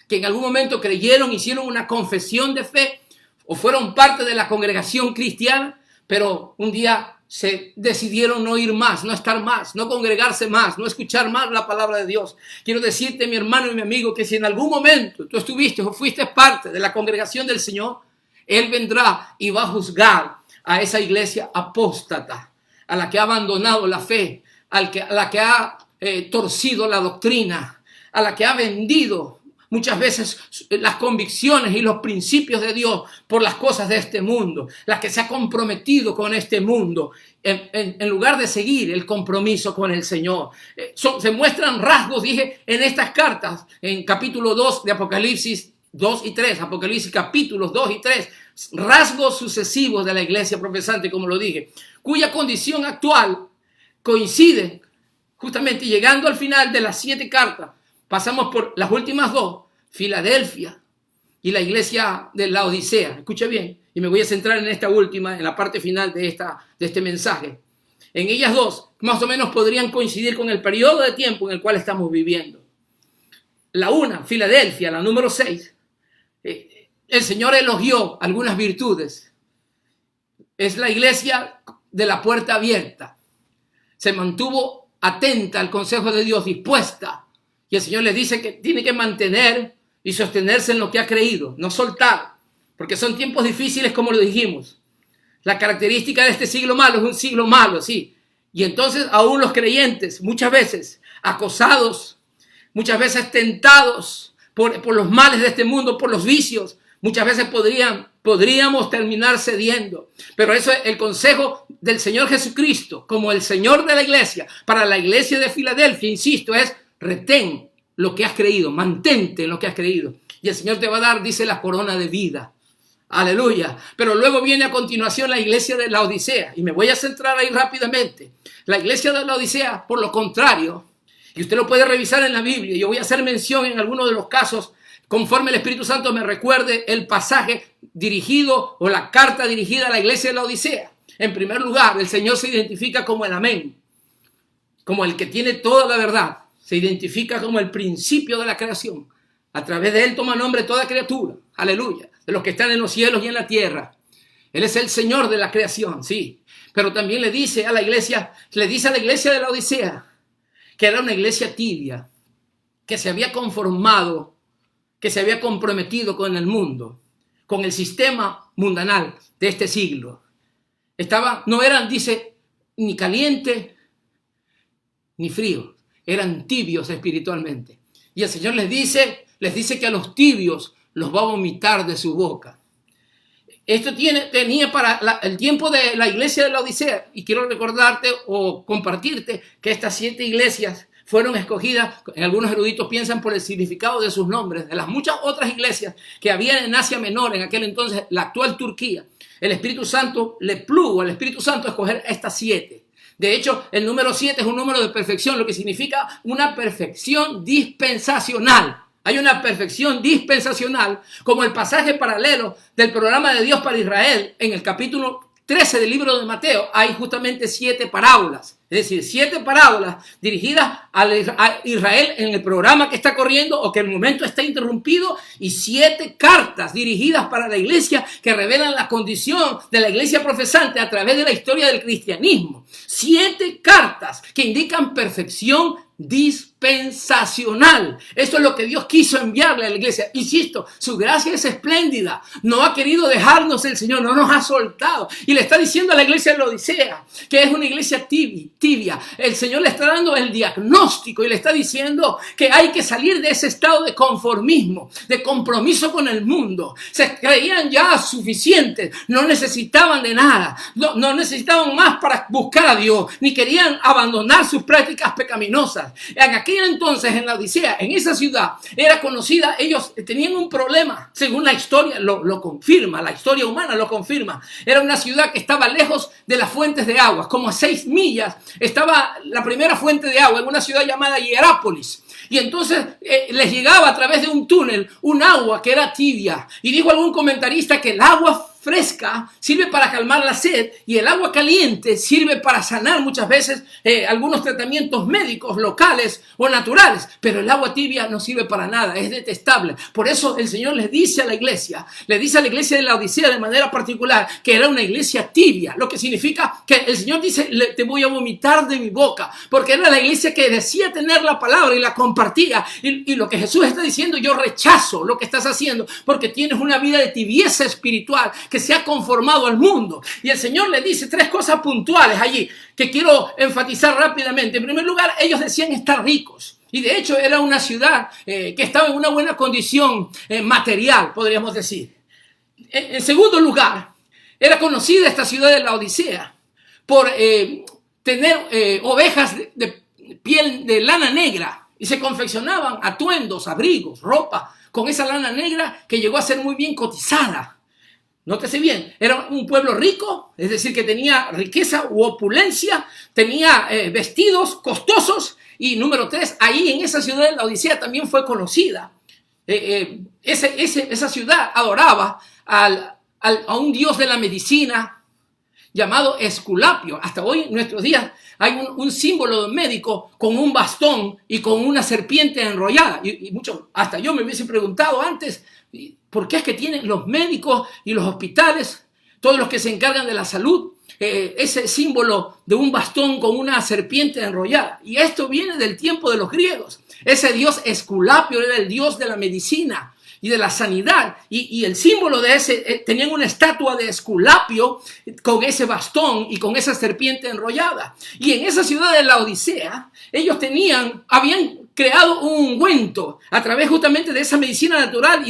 que en algún momento creyeron, hicieron una confesión de fe o fueron parte de la congregación cristiana, pero un día se decidieron no ir más, no estar más, no congregarse más, no escuchar más la palabra de Dios. Quiero decirte, mi hermano y mi amigo, que si en algún momento tú estuviste o fuiste parte de la congregación del Señor, Él vendrá y va a juzgar a esa iglesia apóstata, a la que ha abandonado la fe, a la que ha torcido la doctrina, a la que ha vendido muchas veces las convicciones y los principios de Dios por las cosas de este mundo, la que se ha comprometido con este mundo en lugar de seguir el compromiso con el Señor. Se muestran rasgos, dije, en estas cartas, en capítulo 2 de Apocalipsis 2 y 3, Apocalipsis capítulos 2 y 3, rasgos sucesivos de la iglesia profesante, como lo dije, cuya condición actual coincide justamente llegando al final de las 7 cartas. Pasamos por las últimas 2, Filadelfia y la iglesia de la Odisea. Escucha bien, y me voy a centrar en esta última, en la parte final de este mensaje. En ellas 2, más o menos podrían coincidir con el periodo de tiempo en el cual estamos viviendo. La una, Filadelfia, la número 6, el Señor elogió algunas virtudes. Es la iglesia de la puerta abierta. se mantuvo atenta al consejo de Dios, dispuesta. Y el Señor les dice que tiene que mantener y sostenerse en lo que ha creído, no soltar, porque son tiempos difíciles, como lo dijimos. La característica de este siglo malo es un siglo malo, sí. Y entonces aún los creyentes, muchas veces acosados, muchas veces tentados por los males de este mundo, por los vicios, muchas veces podríamos terminar cediendo. Pero eso es el consejo del Señor Jesucristo, como el Señor de la iglesia, para la iglesia de Filadelfia, insisto, es retén lo que has creído, mantente en lo que has creído. Y el Señor te va a dar, dice, la corona de vida. Aleluya. Pero luego viene a continuación la iglesia de la Odisea. Y me voy a centrar ahí rápidamente. La iglesia de la Odisea, por lo contrario, y usted lo puede revisar en la Biblia, yo voy a hacer mención en algunos de los casos, conforme el Espíritu Santo me recuerde el pasaje dirigido o la carta dirigida a la iglesia de la Odisea. En primer lugar, el Señor se identifica como el Amén, como el que tiene toda la verdad. Se identifica como el principio de la creación. A través de él toma nombre toda criatura. Aleluya. De los que están en los cielos y en la tierra. Él es el Señor de la creación, sí. Pero también le dice a la iglesia de la Odisea, que era una iglesia tibia, que se había conformado, que se había comprometido con el mundo, con el sistema mundanal de este siglo. No eran, dice, ni calientes ni fríos, eran tibios espiritualmente. Y el Señor les dice que a los tibios los va a vomitar de su boca. Esto tenía para el tiempo de la iglesia de la Odisea, y quiero recordarte o compartirte que estas 7 iglesias fueron escogidas, algunos eruditos piensan por el significado de sus nombres, de las muchas otras iglesias que había en Asia Menor, en aquel entonces la actual Turquía. El Espíritu Santo le plugo al Espíritu Santo escoger estas 7. De hecho, el número 7 es un número de perfección, lo que significa una perfección dispensacional. Hay una perfección dispensacional, como el pasaje paralelo del programa de Dios para Israel en el capítulo 13 del libro de Mateo. Hay justamente 7 parábolas, es decir, 7 parábolas dirigidas a Israel en el programa que está corriendo o que el momento está interrumpido, y 7 cartas dirigidas para la iglesia que revelan la condición de la iglesia profesante a través de la historia del cristianismo. 7 cartas que indican perfección dispensacional. Esto es lo que Dios quiso enviarle a la iglesia. Insisto, su gracia es espléndida. No ha querido dejarnos el Señor, no nos ha soltado. Y le está diciendo a la iglesia de la Odisea que es una iglesia tibia. El Señor le está dando el diagnóstico y le está diciendo que hay que salir de ese estado de conformismo, de compromiso con el mundo. Se creían ya suficientes, no necesitaban de nada, no necesitaban más para buscar a Dios, ni querían abandonar sus prácticas pecaminosas. En aquel entonces, en la Odisea, en esa ciudad, era conocida, ellos tenían un problema, según la historia lo confirma, la historia humana lo confirma. Era una ciudad que estaba lejos de las fuentes de agua, como a 6 millas estaba la primera fuente de agua, en una ciudad llamada Hierápolis. Y entonces les llegaba a través de un túnel un agua que era tibia. Y dijo algún comentarista que el agua fresca sirve para calmar la sed y el agua caliente sirve para sanar muchas veces algunos tratamientos médicos locales o naturales, pero el agua tibia no sirve para nada, es detestable. Por eso el Señor le dice a la iglesia de la Odisea de manera particular que era una iglesia tibia, lo que significa que el Señor dice: te voy a vomitar de mi boca, porque era la iglesia que decía tener la palabra y la compartía, y lo que Jesús está diciendo: yo rechazo lo que estás haciendo porque tienes una vida de tibieza espiritual que se ha conformado al mundo. Y el Señor le dice 3 cosas puntuales allí que quiero enfatizar rápidamente. En primer lugar, ellos decían estar ricos. Y de hecho era una ciudad que estaba en una buena condición material, podríamos decir. En segundo lugar, era conocida esta ciudad de la Odisea por tener ovejas de piel de lana negra. Y se confeccionaban atuendos, abrigos, ropa con esa lana negra que llegó a ser muy bien cotizada. Nótese bien, era un pueblo rico, es decir, que tenía riqueza u opulencia, tenía vestidos costosos, y número 3, ahí en esa ciudad de la Odisea también fue conocida. Esa ciudad adoraba a un dios de la medicina llamado Esculapio. Hasta hoy, en nuestros días, hay un símbolo médico con un bastón y con una serpiente enrollada. Y hasta yo me hubiese preguntado antes, ¿por qué es que tienen los médicos y los hospitales, todos los que se encargan de la salud, ese símbolo de un bastón con una serpiente enrollada. Y esto viene del tiempo de los griegos. Ese dios Esculapio era el dios de la medicina y de la sanidad, y el símbolo de ese, tenían una estatua de Esculapio con ese bastón y con esa serpiente enrollada. Y en esa ciudad de la Odisea, ellos habían creado un ungüento a través justamente de esa medicina natural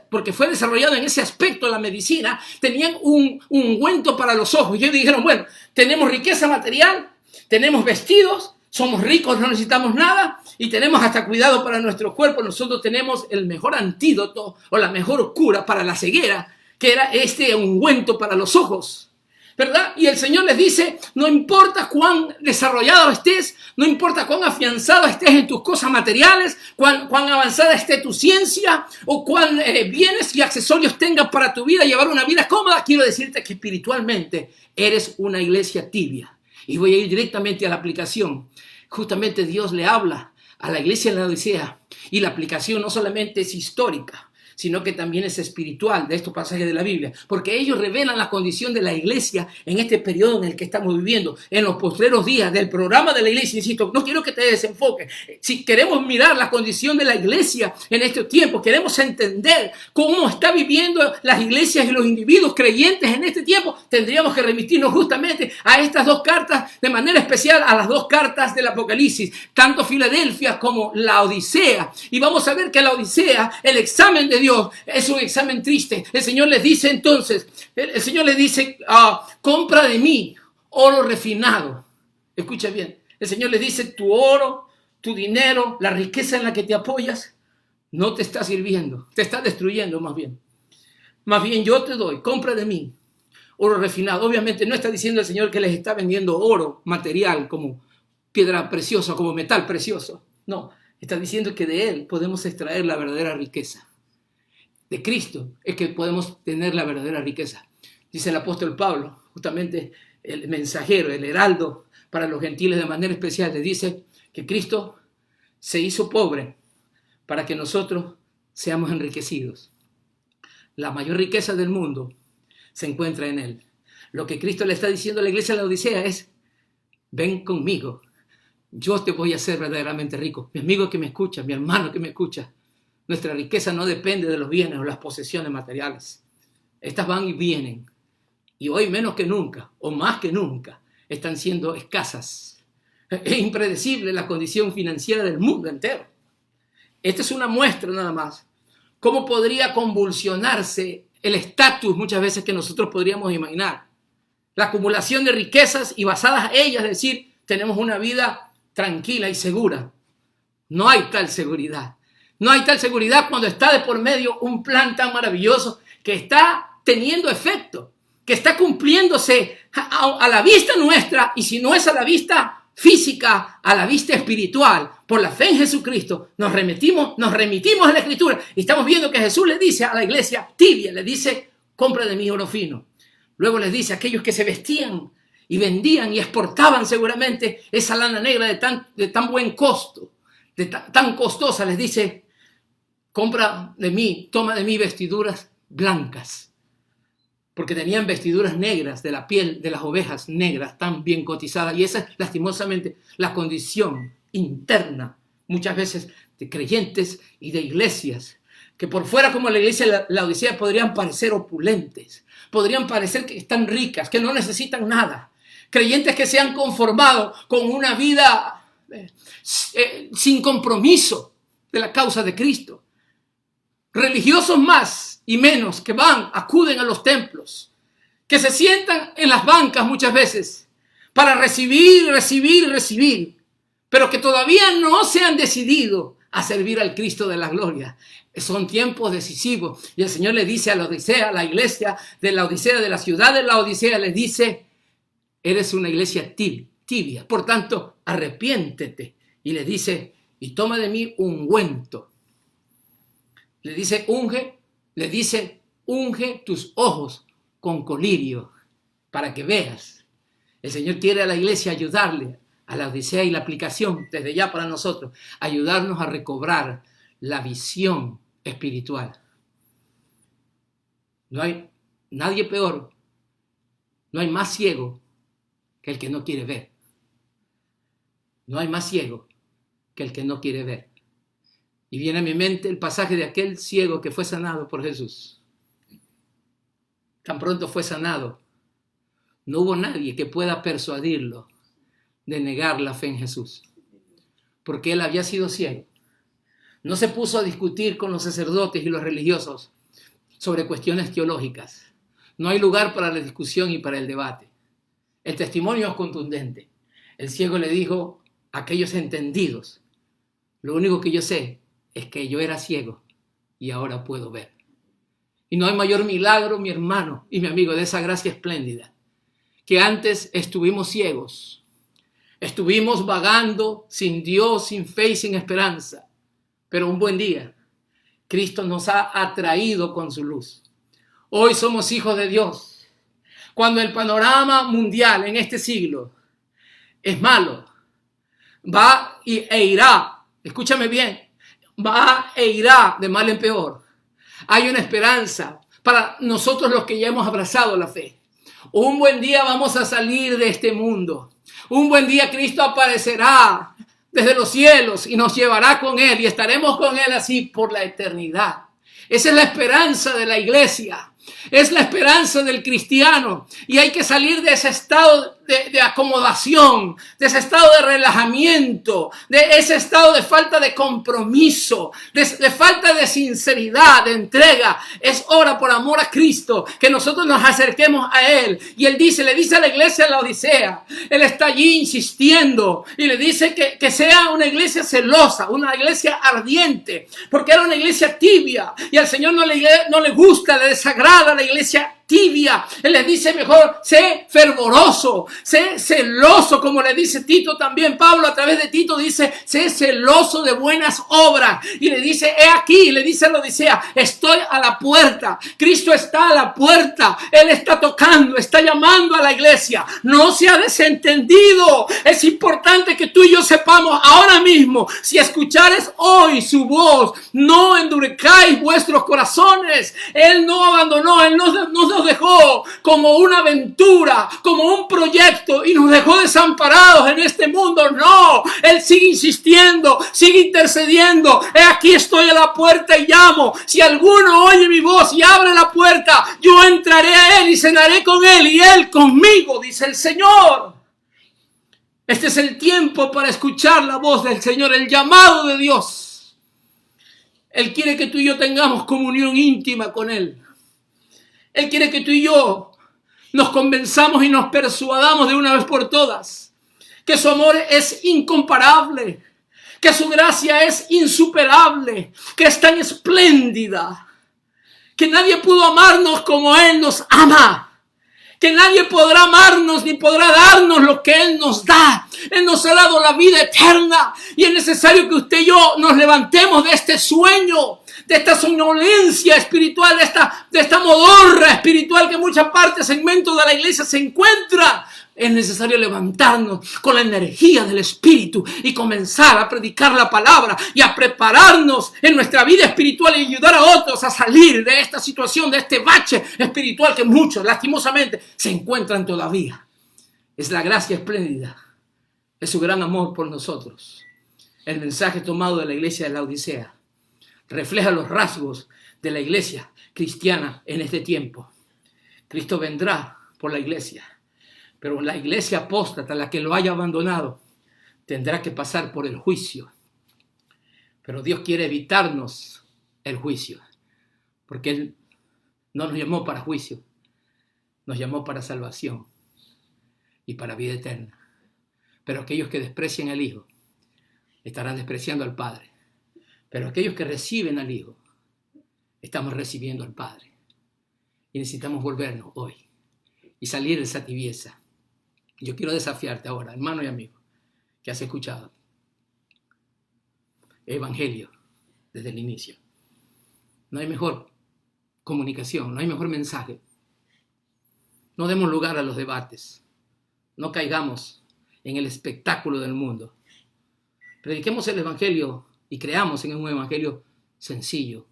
porque fue desarrollado en ese aspecto de la medicina. Tenían un ungüento para los ojos. Y ellos dijeron, bueno, tenemos riqueza material, tenemos vestidos, somos ricos, no necesitamos nada y tenemos hasta cuidado para nuestro cuerpo. Nosotros tenemos el mejor antídoto o la mejor cura para la ceguera, que era este ungüento para los ojos, ¿verdad? Y el Señor les dice, no importa cuán desarrollado estés, no importa cuán afianzado estés en tus cosas materiales, cuán avanzada esté tu ciencia o cuán bienes y accesorios tengas para tu vida, llevar una vida cómoda, quiero decirte que espiritualmente eres una iglesia tibia. Y voy a ir directamente a la aplicación. Justamente Dios le habla a la iglesia en la Odisea. Y la aplicación no solamente es histórica, sino que también es espiritual de estos pasajes de la Biblia. Porque ellos revelan la condición de la iglesia en este periodo en el que estamos viviendo. En los postreros días del programa de la iglesia, insisto, no quiero que te desenfoques. Si queremos mirar la condición de la iglesia en estos tiempos, queremos entender cómo está viviendo las iglesias y los individuos creyentes en este tiempo, tendríamos que remitirnos justamente a estas dos cartas, de manera especial a las dos cartas del Apocalipsis, tanto Filadelfia como la Odisea. Y vamos a ver que la Odisea, el examen de Dios, es un examen triste. El Señor les dice entonces, el Señor les dice, compra de mí oro refinado. Escucha bien, el Señor les dice, tu oro, tu dinero, la riqueza en la que te apoyas, no te está sirviendo, te está destruyendo más bien. Más bien yo te doy, compra de mí oro refinado. Obviamente no está diciendo el Señor que les está vendiendo oro material como piedra preciosa, como metal precioso. No, está diciendo que de Él podemos extraer la verdadera riqueza. De Cristo es que podemos tener la verdadera riqueza. Dice el apóstol Pablo, justamente el mensajero, el heraldo para los gentiles de manera especial, le dice que Cristo se hizo pobre para que nosotros seamos enriquecidos. La mayor riqueza del mundo se encuentra en Él. Lo que Cristo le está diciendo a la iglesia de la Odisea es, ven conmigo, yo te voy a hacer verdaderamente rico. Mi amigo que me escucha, mi hermano que me escucha, nuestra riqueza no depende de los bienes o las posesiones materiales. Estas van y vienen. Y hoy menos que nunca, o más que nunca, están siendo escasas. Es impredecible la condición financiera del mundo entero. Esta es una muestra nada más. ¿Cómo podría convulsionarse el estatus muchas veces que nosotros podríamos imaginar? La acumulación de riquezas y basadas en ellas, decir, tenemos una vida tranquila y segura. No hay tal seguridad. No hay tal seguridad cuando está de por medio un plan tan maravilloso que está teniendo efecto, que está cumpliéndose a la vista nuestra, y si no es a la vista física, a la vista espiritual. Por la fe en Jesucristo nos remitimos a la Escritura y estamos viendo que Jesús le dice a la iglesia tibia, le dice, compra de mí oro fino. Luego les dice a aquellos que se vestían y vendían y exportaban seguramente esa lana negra de tan buen costo, tan costosa, les dice, compra de mí, toma de mí vestiduras blancas, porque tenían vestiduras negras de la piel de las ovejas negras tan bien cotizadas, y esa es lastimosamente la condición interna muchas veces de creyentes y de iglesias, que por fuera como la iglesia de la Odisea podrían parecer opulentes, podrían parecer que están ricas, que no necesitan nada, creyentes que se han conformado con una vida sin compromiso de la causa de Cristo. Religiosos más y menos que acuden a los templos, que se sientan en las bancas muchas veces para recibir, pero que todavía no se han decidido a servir al Cristo de la gloria. Son tiempos decisivos y el Señor le dice a la Odisea, a la iglesia de la Odisea, de la ciudad de la Odisea, les dice, eres una iglesia tibia, por tanto, arrepiéntete. Y le dice, y toma de mí ungüento. Le dice, unge tus ojos con colirio para que veas. El Señor quiere a la iglesia ayudarle a la Odisea y la aplicación desde ya para nosotros, ayudarnos a recobrar la visión espiritual. No hay nadie peor, no hay más ciego que el que no quiere ver. No hay más ciego que el que no quiere ver. Y viene a mi mente el pasaje de aquel ciego que fue sanado por Jesús. Tan pronto fue sanado, no hubo nadie que pueda persuadirlo de negar la fe en Jesús, porque él había sido ciego. No se puso a discutir con los sacerdotes y los religiosos sobre cuestiones teológicas. No hay lugar para la discusión y para el debate. El testimonio es contundente. El ciego le dijo a aquellos entendidos: lo único que yo sé es que yo era ciego y ahora puedo ver. Y no hay mayor milagro, mi hermano y mi amigo, de esa gracia espléndida, que antes estuvimos ciegos, estuvimos vagando sin Dios, sin fe y sin esperanza, pero un buen día Cristo nos ha atraído con su luz. Hoy somos hijos de Dios. Cuando el panorama mundial en este siglo es malo, va e irá, escúchame bien, va e irá de mal en peor. Hay una esperanza para nosotros los que ya hemos abrazado la fe. Un buen día vamos a salir de este mundo. Un buen día Cristo aparecerá desde los cielos y nos llevará con Él y estaremos con Él así por la eternidad. Esa es la esperanza de la iglesia. Es la esperanza del cristiano y hay que salir de ese estado de acomodación, de ese estado de relajamiento, de ese estado de falta de compromiso, de falta de sinceridad, de entrega. Es hora, por amor a Cristo, que nosotros nos acerquemos a Él. Y Él le dice a la iglesia de la Odisea, Él está allí insistiendo y le dice que sea una iglesia celosa, una iglesia ardiente, porque era una iglesia tibia y al Señor no le gusta, le desagrada la iglesia tibia. Él les dice mejor, sé fervoroso, sé celoso, como le dice Tito también. Pablo a través de Tito dice, sé celoso de buenas obras. Y le dice, he aquí, le dice a la Odisea, estoy a la puerta. Cristo está a la puerta. Él está tocando, está llamando a la iglesia. No se ha desentendido. Es importante que tú y yo sepamos ahora mismo, si escuchares hoy su voz, no endurezcáis vuestros corazones. Él no abandonó, Él nos dejó como una aventura, como un proyecto y nos dejó desamparados en este mundo. No, Él sigue insistiendo, sigue intercediendo. Aquí estoy a la puerta y llamo. Si alguno oye mi voz y abre la puerta, yo entraré a Él y cenaré con Él y Él conmigo, dice el Señor. Este es el tiempo para escuchar la voz del Señor, el llamado de Dios. Él quiere que tú y yo tengamos comunión íntima con Él. Él quiere que tú y yo nos convenzamos y nos persuadamos de una vez por todas que su amor es incomparable, que su gracia es insuperable, que es tan espléndida, que nadie pudo amarnos como Él nos ama, que nadie podrá amarnos ni podrá darnos lo que Él nos da. Él nos ha dado la vida eterna y es necesario que usted y yo nos levantemos de este sueño, de esta somnolencia espiritual, de esta modorra espiritual que en muchas partes, segmentos de la iglesia se encuentra. Es necesario levantarnos con la energía del Espíritu y comenzar a predicar la palabra y a prepararnos en nuestra vida espiritual y ayudar a otros a salir de esta situación, de este bache espiritual que muchos, lastimosamente, se encuentran todavía. Es la gracia espléndida, es su gran amor por nosotros. El mensaje tomado de la iglesia de la Odisea refleja los rasgos de la iglesia cristiana en este tiempo. Cristo vendrá por la iglesia, pero la iglesia apóstata, la que lo haya abandonado, tendrá que pasar por el juicio. Pero Dios quiere evitarnos el juicio, porque Él no nos llamó para juicio, nos llamó para salvación y para vida eterna. Pero aquellos que desprecian al Hijo estarán despreciando al Padre. Pero aquellos que reciben al Hijo, estamos recibiendo al Padre. Y necesitamos volvernos hoy y salir de esa tibieza. Yo quiero desafiarte ahora, hermano y amigo, que has escuchado el Evangelio desde el inicio. No hay mejor comunicación, no hay mejor mensaje. No demos lugar a los debates. No caigamos en el espectáculo del mundo. Prediquemos el Evangelio y creamos en un evangelio sencillo,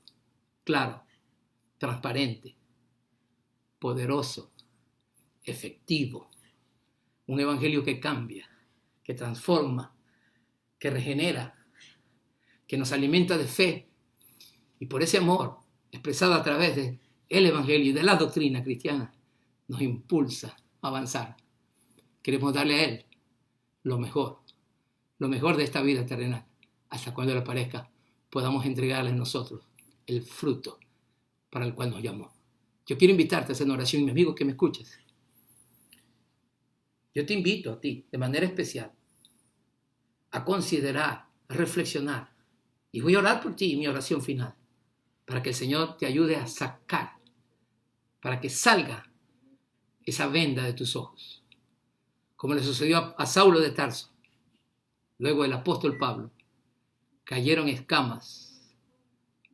claro, transparente, poderoso, efectivo, Un evangelio que cambia, que transforma, que regenera, que nos alimenta de fe. Y por ese amor expresado a través del evangelio y de la doctrina cristiana, nos impulsa a avanzar. Queremos darle a Él lo mejor de esta vida terrenal, hasta cuando Él aparezca, podamos entregarle a nosotros el fruto para el cual nos llamó. Yo quiero invitarte a hacer una oración, mi amigo, que me escuches. Yo te invito a ti, de manera especial, a considerar, a reflexionar, y voy a orar por ti en mi oración final, para que el Señor te ayude a sacar, para que salga esa venda de tus ojos, como le sucedió a Saulo de Tarso. Luego el apóstol Pablo, cayeron escamas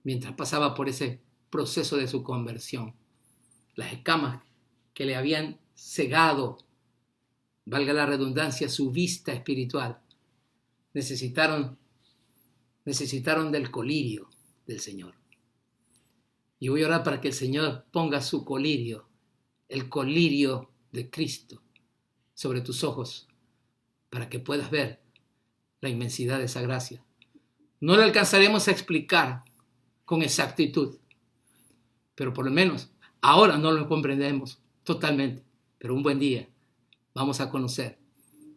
mientras pasaba por ese proceso de su conversión. Las escamas que le habían cegado, valga la redundancia, su vista espiritual, necesitaron del colirio del Señor. Y voy a orar para que el Señor ponga su colirio, el colirio de Cristo, sobre tus ojos, para que puedas ver la inmensidad de esa gracia. No la alcanzaremos a explicar con exactitud, pero por lo menos ahora no lo comprendemos totalmente, pero un buen día vamos a conocer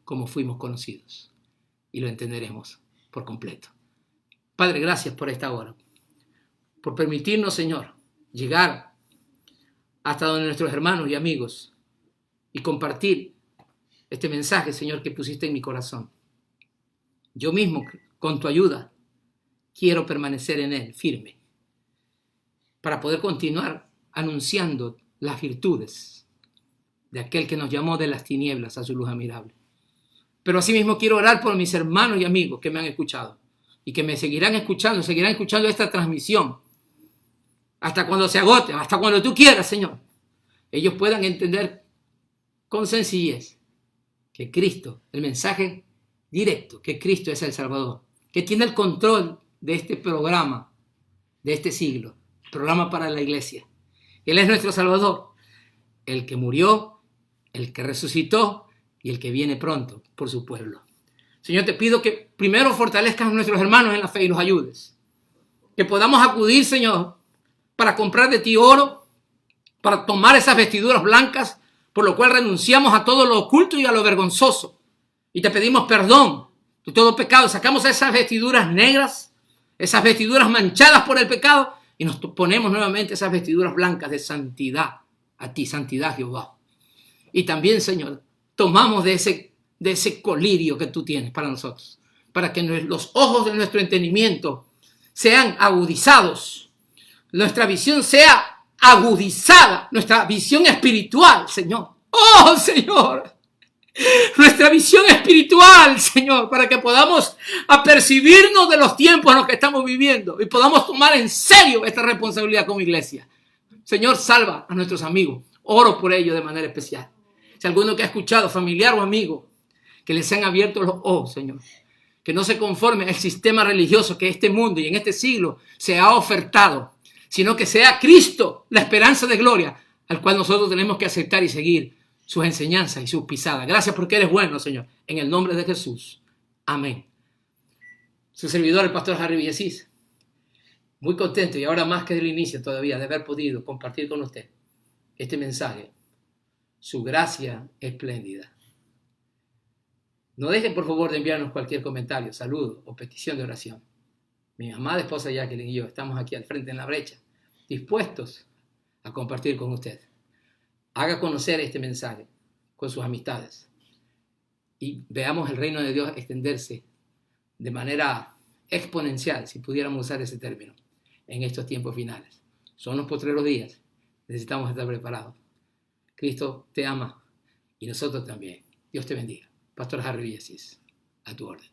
cómo fuimos conocidos y lo entenderemos por completo. Padre, gracias por esta hora, por permitirnos, Señor, llegar hasta donde nuestros hermanos y amigos y compartir este mensaje, Señor, que pusiste en mi corazón. Yo mismo, con tu ayuda, quiero permanecer en él firme para poder continuar anunciando las virtudes de aquel que nos llamó de las tinieblas a su luz admirable. Pero asimismo quiero orar por mis hermanos y amigos que me han escuchado y que me seguirán escuchando esta transmisión hasta cuando se agote, hasta cuando tú quieras, Señor. Ellos puedan entender con sencillez que Cristo, el mensaje directo, que Cristo es el Salvador, que tiene el control de este programa, de este siglo, programa para la iglesia. Él es nuestro Salvador, el que murió, el que resucitó y el que viene pronto por su pueblo. Señor, te pido que primero fortalezcas a nuestros hermanos en la fe y los ayudes. Que podamos acudir, Señor, para comprar de ti oro, para tomar esas vestiduras blancas, por lo cual renunciamos a todo lo oculto y a lo vergonzoso. Y te pedimos perdón de todo pecado. Sacamos esas vestiduras negras, esas vestiduras manchadas por el pecado, y nos ponemos nuevamente esas vestiduras blancas de santidad a ti, santidad Jehová. Y también, Señor, tomamos de ese colirio que tú tienes para nosotros, para que los ojos de nuestro entendimiento sean agudizados, nuestra visión sea agudizada, nuestra visión espiritual, Señor. ¡Oh, Señor! Nuestra visión espiritual, Señor, para que podamos apercibirnos de los tiempos en los que estamos viviendo y podamos tomar en serio esta responsabilidad como iglesia. Señor, salva a nuestros amigos. Oro por ellos de manera especial. Si alguno que ha escuchado, familiar o amigo, que les han abierto los ojos, Señor, que no se conforme al sistema religioso que este mundo y en este siglo se ha ofertado, sino que sea Cristo la esperanza de gloria al cual nosotros tenemos que aceptar y seguir sus enseñanzas y sus pisadas. Gracias porque eres bueno, Señor. En el nombre de Jesús. Amén. Su servidor, el pastor Harry Villasís, muy contento y ahora más que del inicio todavía de haber podido compartir con usted este mensaje. Su gracia espléndida. No dejen, por favor, de enviarnos cualquier comentario, saludo o petición de oración. Mi amada esposa Jacqueline y yo estamos aquí al frente en la brecha, dispuestos a compartir con usted. Haga conocer este mensaje con sus amistades y veamos el reino de Dios extenderse de manera exponencial, si pudiéramos usar ese término, en estos tiempos finales. Son los postreros días, necesitamos estar preparados. Cristo te ama y nosotros también. Dios te bendiga. Pastor Harry Villasís, a tu orden.